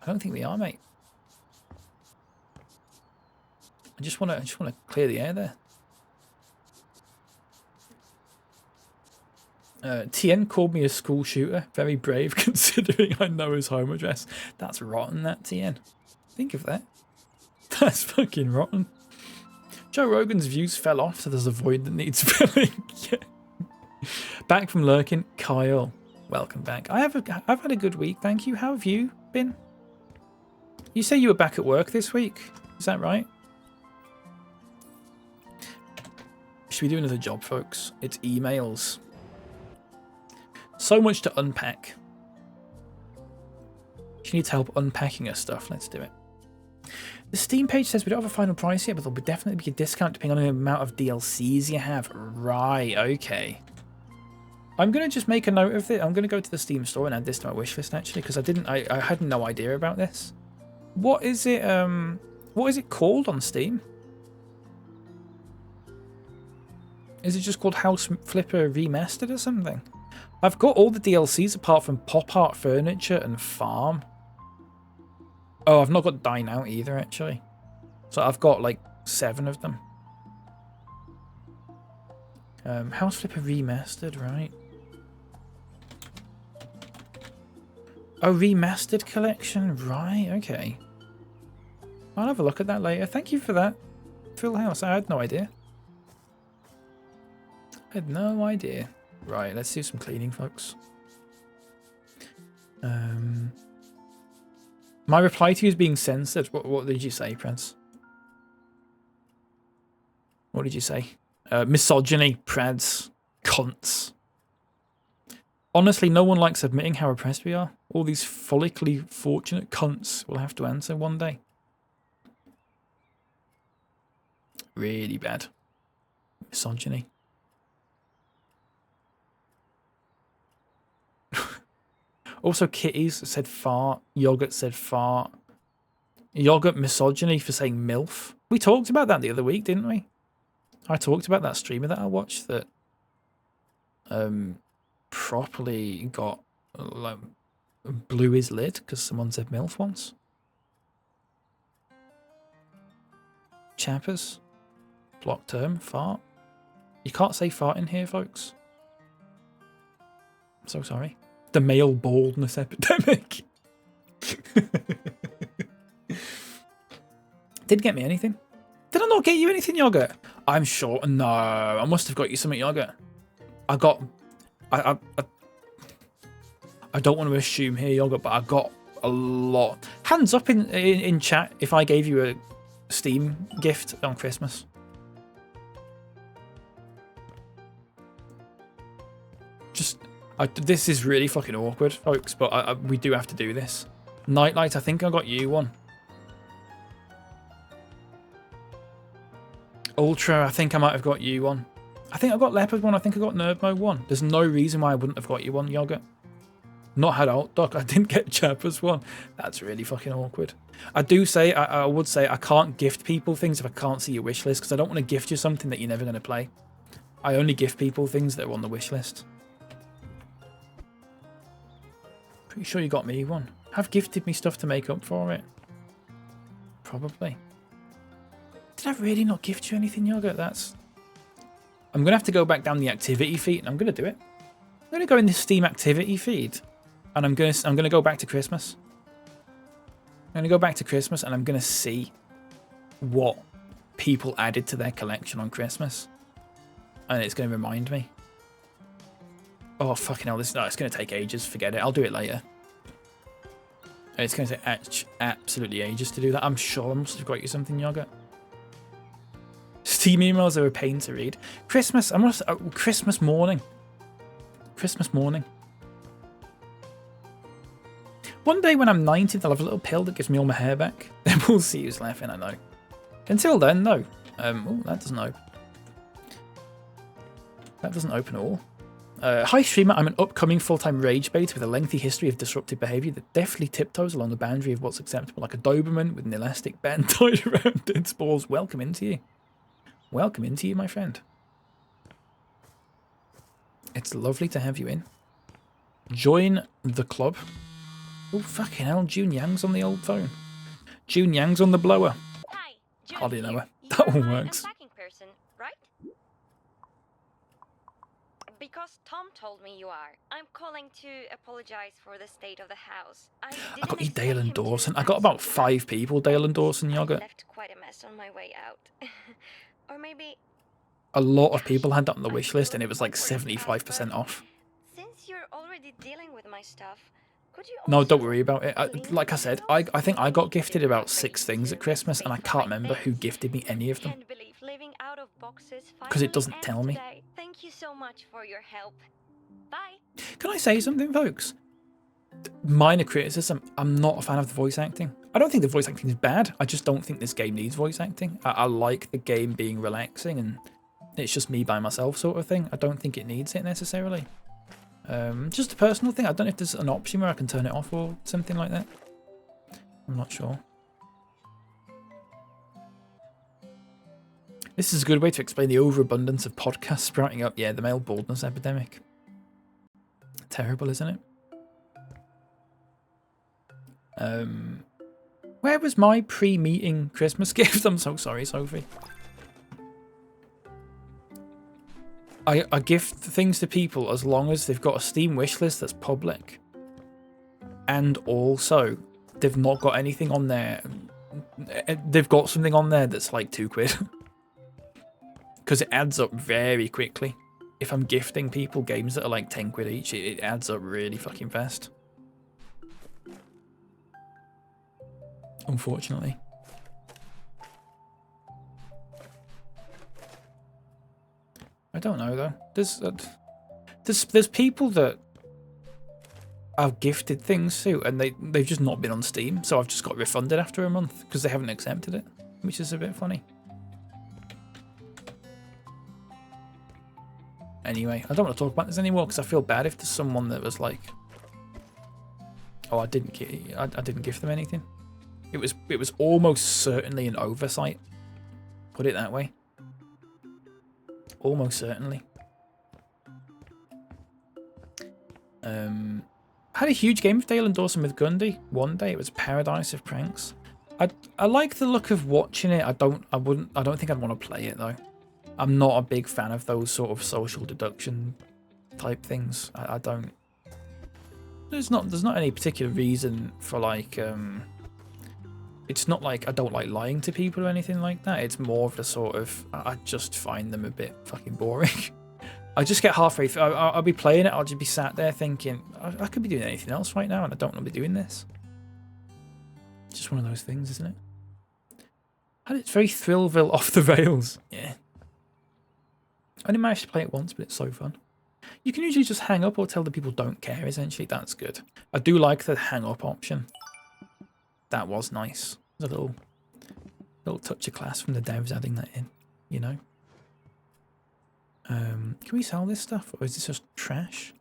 I don't think we are, mate. I just wanna clear the air there. Tien called me a school shooter. Very brave considering I know his home address. That's rotten, that, Tien. Think of that. That's fucking rotten. Joe Rogan's views fell off, so there's a void that needs filling. Yeah. Back from lurking, Kyle. Welcome back. I've had a good week, thank you. How have you been? You say you were back at work this week. Is that right? Should we do another job, folks? It's emails. So much to unpack. She needs help unpacking her stuff. Let's do it. The Steam page says we don't have a final price yet, but there'll definitely be a discount depending on the amount of DLCs you have. Right, okay. I'm going to just make a note of it. I'm going to go to the Steam store and add this to my wish list, actually, because I had no idea about this. What is it called on Steam? Is it just called House Flipper Remastered or something? I've got all the DLCs apart from Pop Art Furniture and Farm. Oh, I've not got Dine Out either, actually. So I've got like 7 of them. House Flipper Remastered, right? Oh, Remastered Collection, right, okay. I'll have a look at that later. Thank you for that, Full House. I had no idea. I had no idea. Right, let's do some cleaning, folks. My reply to you is being censored. What did you say, Prince? What did you say? Misogyny, Prads, cunts. Honestly, no one likes admitting how oppressed we are. All these follically fortunate cunts will have to answer one day. Really bad. Misogyny. Also, Kitties said fart. Yogurt said fart. Yogurt misogyny for saying MILF. We talked about that the other week, didn't we? I talked about that streamer that I watched that properly got like, blew his lid because someone said MILF once. Chappers. Block term. Fart. You can't say fart in here, folks. I'm so sorry. The male baldness epidemic. Didn't get me anything. Did I not get you anything, Yogurt? I'm sure. No, I must have got you something, Yogurt. I got... I don't want to assume here, Yogurt, but I got a lot. Hands up in chat if I gave you a Steam gift on Christmas. Just... this is really fucking awkward, folks, but we do have to do this. Nightlight, I think I got you one. Ultra, I think I might have got you one. I think I got Leopard one. I think I got Nerd Mode one. There's no reason why I wouldn't have got you one, Yogurt. Not had Alt Doc. I didn't get Chappers one. That's really fucking awkward. I do say, I would say I can't gift people things if I can't see your wish list because I don't want to gift you something that you're never going to play. I only gift people things that are on the wish list. Pretty sure you got me one. Have gifted me stuff to make up for it. Probably. Did I really not gift you anything, Yogurt? That's... I'm going to have to go back down the activity feed, and I'm going to do it. I'm going to go in the Steam activity feed, and I'm going to go back to Christmas. I'm going to go back to Christmas, and I'm going to see what people added to their collection on Christmas. and it's going to remind me. Oh, fucking hell, it's going to take ages. Forget it. I'll do it later. It's going to take absolutely ages to do that. I'm sure I must have got you something, Yogurt. Steam emails are a pain to read. Christmas, Christmas morning. Christmas morning. One day when I'm 90, they'll have a little pill that gives me all my hair back. Then we'll see who's laughing, I know. Until then, no. Oh, that doesn't open. That doesn't open at all. Hi streamer, I'm an upcoming full-time rage bait with a lengthy history of disruptive behaviour that deftly tiptoes along the boundary of what's acceptable, like a Doberman with an elastic band tied around its balls. Welcome into you. Welcome into you, my friend. It's lovely to have you in. Join the club. Oh, fucking hell, June Yang's on the old phone. June Yang's on the blower. Hi, June Hardly know here. her. That You're one an works. unpacking person, right? Because Tom told me you are. I'm calling to apologize for the state of the house. I didn't got you expect Dale him and to Dawson. I act got about so 5 people Dale and Dawson I Yogurt. left quite a mess on my way out. Or maybe A lot of people had that on the wish list and it was like 75% off. since you're already dealing with my stuff, could you No, don't also worry about it. Like I said, I think I got gifted about 6 things at Christmas and I can't remember who gifted me any of them. Can't believe living out of boxes 'Cause it finally doesn't ends tell me. today. Thank you so much for your help. Bye. Can I say something, folks? Minor criticism, I'm not a fan of the voice acting. I don't think the voice acting is bad. I just don't think this game needs voice acting. I like the game being relaxing and it's just me by myself sort of thing. I don't think it needs it necessarily. Just a personal thing. I don't know if there's an option where I can turn it off or something like that. I'm not sure. This is a good way to explain the overabundance of podcasts sprouting up. Yeah, the male baldness epidemic. Terrible, isn't it? Where was my pre-meeting Christmas gift? I'm so sorry, Sophie. I gift things to people as long as they've got a Steam wishlist that's public. And also, they've not got anything on there. They've got something on there that's like £2. Because it adds up very quickly. If I'm gifting people games that are like £10 each, it adds up really fucking fast. Unfortunately. I don't know though. There's people that I've gifted things to and they've just not been on Steam, so I've just got refunded after a month because they haven't accepted it, which is a bit funny. Anyway, I don't want to talk about this anymore because I feel bad if there's someone that was like, "Oh, I didn't gift them anything." It was almost certainly an oversight. Put it that way. Almost certainly. Had a huge game of Dale and Dawson with Gundy. One day it was a paradise of pranks. I like the look of watching it. I don't think I'd want to play it though. I'm not a big fan of those sort of social deduction type things. I don't. There's not any particular reason for like it's not like I don't like lying to people or anything like that. It's more of the sort of I just find them a bit fucking boring. I just get halfway through. I'll be playing it. I'll just be sat there thinking I could be doing anything else right now, and I don't want to be doing this. It's just one of those things, isn't it? And it's very Thrillville off the rails. Yeah. I only managed to play it once, but it's so fun. You can usually just hang up or tell the people don't care, essentially. That's good. I do like the hang up option. That was nice. A little touch of class from the devs adding that in, you know. Can we sell this stuff, or is this just trash?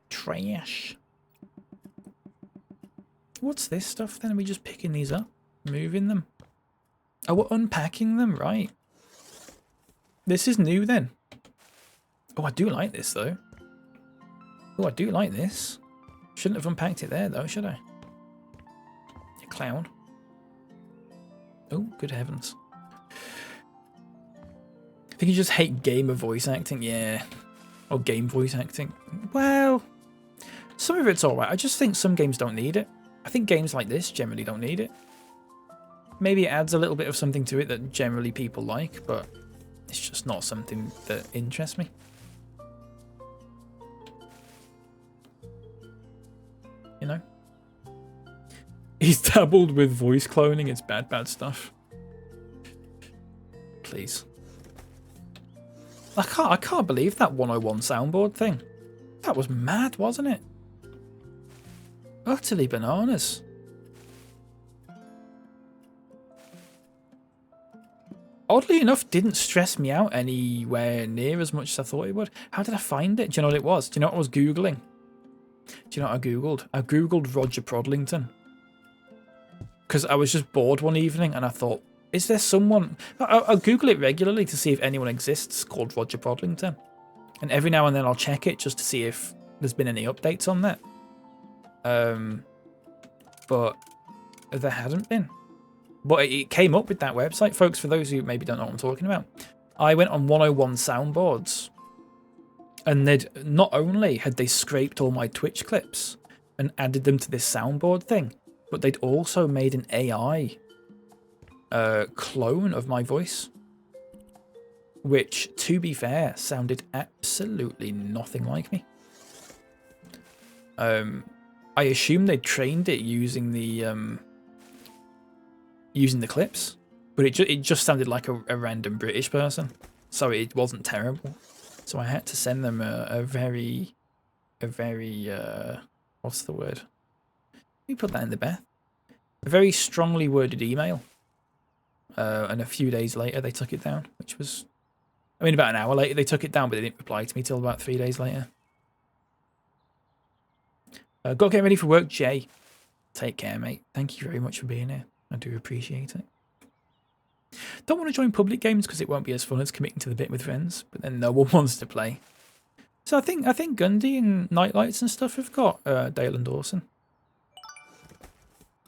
Trash. What's this stuff then? Are we just picking these up? Moving them? Oh, we're unpacking them, right. This is new then. Oh, I do like this though. Oh, I do like this. Shouldn't have unpacked it there though, should I? You clown. Oh, good heavens. I think you just hate gamer voice acting, yeah. Or game voice acting. Well, some of it's alright. I just think some games don't need it. I think games like this generally don't need it. Maybe it adds a little bit of something to it that generally people like, but It's just not something that interests me. You know? He's dabbled with voice cloning. It's bad stuff. Please. I can't believe that 101 soundboard thing. That was mad, wasn't it? Utterly bananas. Oddly enough, didn't stress me out anywhere near as much as I thought it would. How did I find it? Do you know what it was? Do you know what I was Googling? Do you know what I Googled? I Googled Roger Prodlington. Because I was just bored one evening and I thought, is there someone... I'll Google it regularly to see if anyone exists called Roger Prodlington. And every now and then I'll check it just to see if there's been any updates on that. But there hadn't been. But it came up with that website, folks, for those who maybe don't know what I'm talking about. I went on 101 Soundboards, and they'd not only had they scraped all my Twitch clips and added them to this soundboard thing, but they'd also made an AI clone of my voice, which, to be fair, sounded absolutely nothing like me. I assume they trained it using the clips, but it just sounded like a random British person, so it wasn't terrible. So I had to send them a very what's the word? Let me put that in the Beth. A very strongly worded email. And a few days later they took it down, which was, I mean, about an hour later they took it down, but they didn't reply to me till about 3 days later. Got to get ready for work, Jay. Take care, mate. Thank you very much for being here. I do appreciate it. Don't want to join public games because it won't be as fun as committing to the bit with friends, but then no one wants to play. So I think Gundy and Nightlights and stuff have got Dale and Dawson.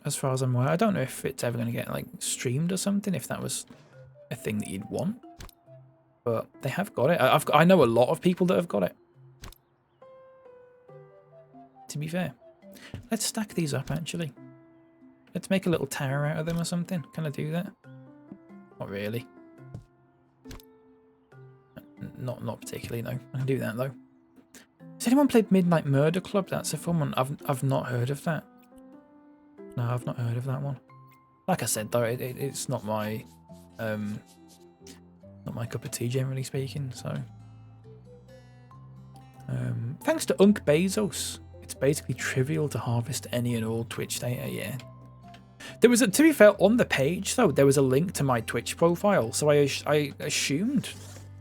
As far as I'm aware, I don't know if it's ever going to get like streamed or something, if that was a thing that you'd want. But they have got it. I know a lot of people that have got it. To be fair. Let's stack these up, actually. Let's make a little tower out of them or something. Can I do that? Not really. Not particularly, no. I can do that, though. Has anyone played Midnight Murder Club? That's a fun one. I've not heard of that. No, I've not heard of that one. Like I said, though, it's not my cup of tea, generally speaking. So, thanks to Unk Bezos, it's basically trivial to harvest any and all Twitch data. Yeah, there was to be fair, on the page though, there was a link to my Twitch profile, so I assumed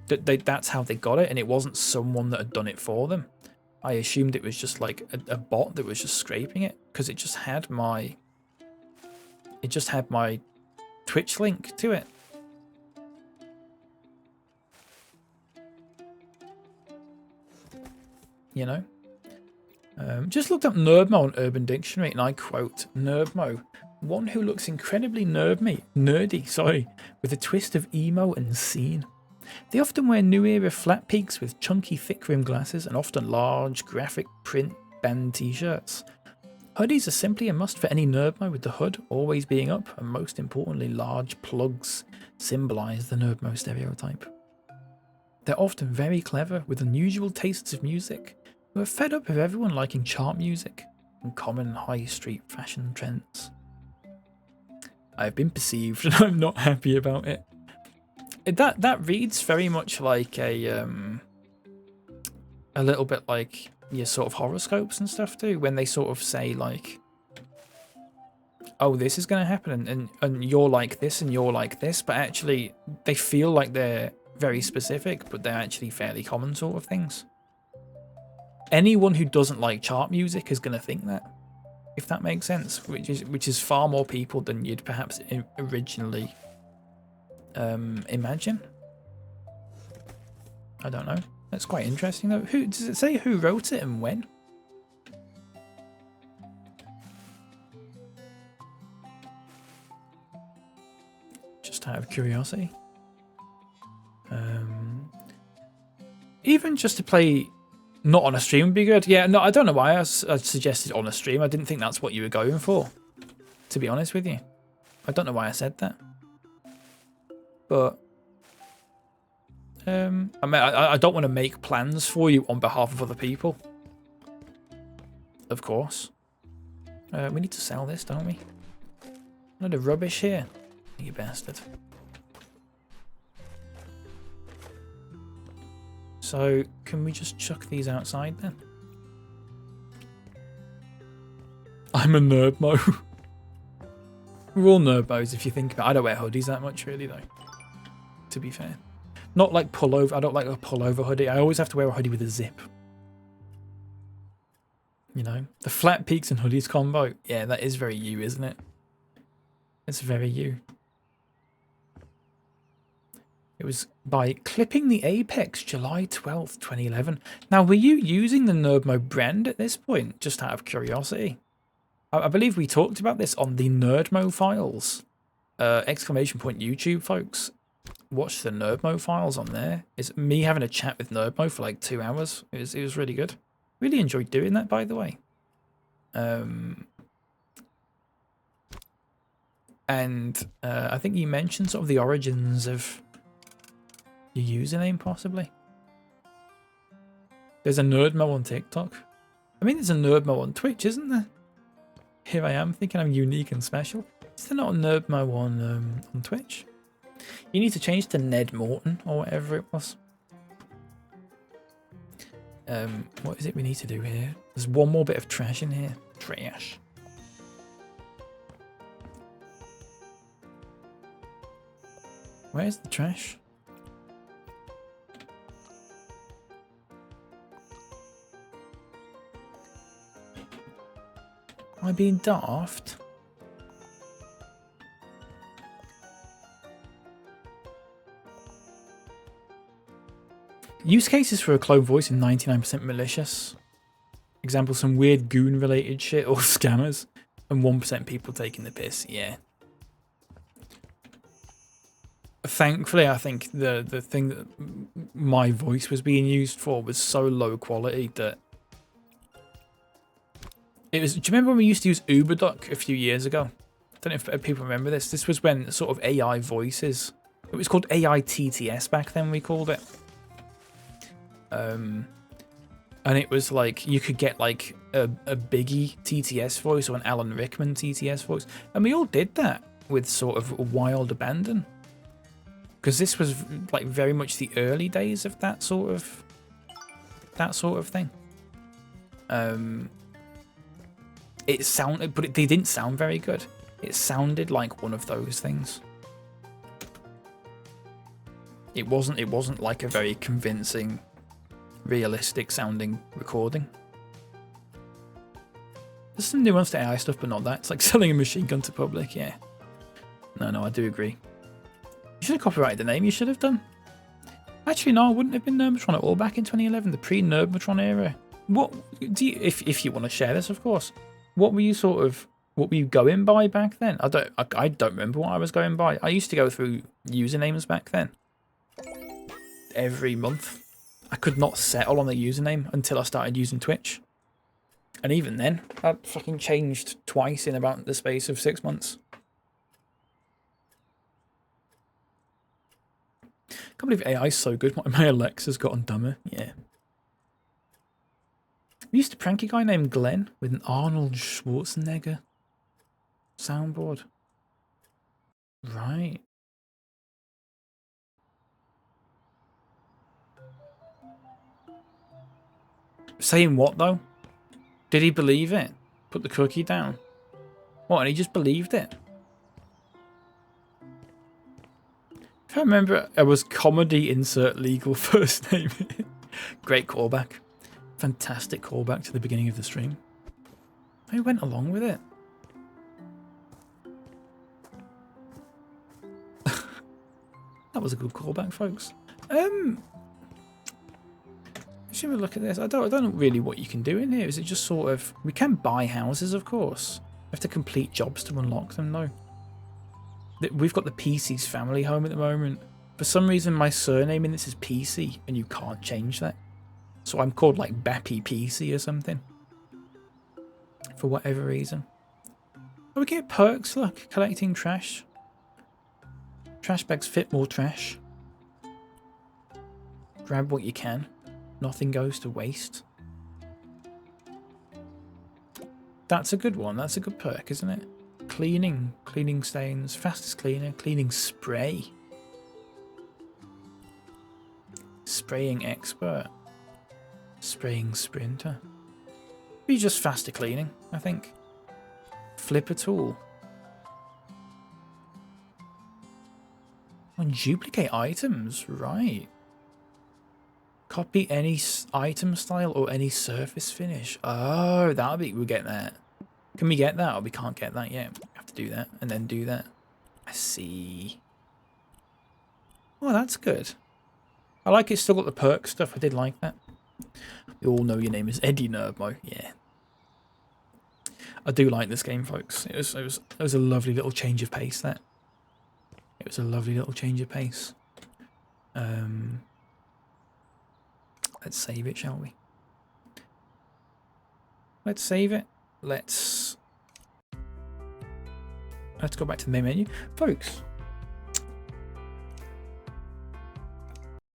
that that's how they got it, and it wasn't someone that had done it for them. I assumed it was just like a bot that was just scraping it, because it just had my Twitch link to it. You know? Just looked up Nerdmo on Urban Dictionary, and I quote, Nerdmo, one who looks incredibly nerdy, with a twist of emo and scene. They often wear new era flat peaks with chunky thick rim glasses and often large graphic print band t-shirts. Hoodies are simply a must for any Nerdmo, with the hood always being up, and most importantly large plugs symbolise the Nerdmo stereotype. They're often very clever, with unusual tastes of music, who are fed up with everyone liking chart music and common high street fashion trends. I've been perceived and I'm not happy about it. That reads very much like a little bit like your sort of horoscopes and stuff too, when they sort of say like, oh, this is going to happen and you're like this and you're like this, but actually they feel like they're very specific, but they're actually fairly common sort of things. Anyone who doesn't like chart music is going to think that, if that makes sense, which is far more people than you'd perhaps originally imagine. I don't know. That's quite interesting though. Who does it say who wrote it and when? Just out of curiosity. Even just to play not on a stream would be good. Yeah, no, I don't know why I suggested on a stream. I didn't think that's what you were going for, to be honest with you. I don't know why I said that. But I mean, I don't want to make plans for you on behalf of other people. Of course. We need to sell this, don't we? Load of rubbish here. You bastard. So, can we just chuck these outside then? I'm a nerdmo. We're all nerdmos if you think about it. I don't wear hoodies that much really though. To be fair. Not like pullover. I don't like a pullover hoodie. I always have to wear a hoodie with a zip. You know? The flat peaks and hoodies combo. Yeah, that is very you, isn't it? It's very you. It was by clipping the Apex July 12th, 2011. Now, were you using the Nerdmo brand at this point? Just out of curiosity. I believe we talked about this on the Nerdmo files. Exclamation point YouTube, folks. Watch the Nerdmo files on there. It's me having a chat with Nerdmo for like 2 hours. It was really good. Really enjoyed doing that, by the way. And I think you mentioned sort of the origins of your username, possibly. There's a Nerdmo on TikTok. I mean, there's a Nerdmo on Twitch, isn't there? Here I am thinking I'm unique and special. Is there not a Nerdmo on Twitch? You need to change to Ned Morton or whatever it was. What is it we need to do here? There's one more bit of trash in here. Trash. Where's the trash? Am I being daft? Use cases for a clone voice in 99% malicious. Example, some weird goon related shit or scammers. And 1% people taking the piss. Yeah. Thankfully, I think the thing that my voice was being used for was so low quality that it was. Do you remember when we used to use UberDuck a few years ago? I don't know if people remember this. This was when sort of AI voices. It was called AI TTS back then. We called it. And it was like you could get like a Biggie TTS voice or an Alan Rickman TTS voice, and we all did that with sort of wild abandon. Because this was like very much the early days of that sort of thing. It sounded, but they didn't sound very good. It sounded like one of those things. It wasn't like a very convincing, realistic sounding recording. There's some nuance to AI stuff, but not that. It's like selling a machine gun to public. Yeah. No, I do agree. You should have copyrighted the name. You should have done. Actually, no, I wouldn't have been Nermatron at all back in 2011, the pre-Nermatron era. What do you, if you want to share this, of course. What were you going by back then? I don't remember what I was going by. I used to go through usernames back then. Every month, I could not settle on a username until I started using Twitch, and even then, that fucking changed twice in about the space of 6 months. I can't believe AI is so good. My Alexa's gotten dumber. Yeah. We used to prank a guy named Glenn with an Arnold Schwarzenegger soundboard. Right. Saying what, though? Did he believe it? Put the cookie down? What, and he just believed it? If I remember, it was comedy insert legal first name. Great callback. Fantastic callback to the beginning of the stream. I went along with it. That was a good callback, folks. Should we look at this? I don't know really what you can do in here. Is it just sort of... We can buy houses, of course. We have to complete jobs to unlock them, though. We've got the PC's family home at the moment. For some reason, my surname in this is PC, and you can't change that. So I'm called like BapyPC or something. For whatever reason. Oh, we get perks, look. Collecting trash. Trash bags fit more trash. Grab what you can. Nothing goes to waste. That's a good one. That's a good perk, isn't it? Cleaning. Cleaning stains. Fastest cleaner. Cleaning spray. Spraying expert. Spraying sprinter. Be just faster cleaning, I think. Flipper tool. And duplicate items, right. Copy any item style or any surface finish. Oh, that'll be, we'll get that. Can we get that? Or we can't get that yet. We have to do that and then do that. I see. Oh, that's good. I like it's still got the perk stuff. I did like that. We all know your name is Eddie Nerdmo. Yeah. I do like this game, folks. It was a lovely little change of pace, that. It was a lovely little change of pace. Let's save it, shall we? Let's save it. Let's go back to the main menu. Folks,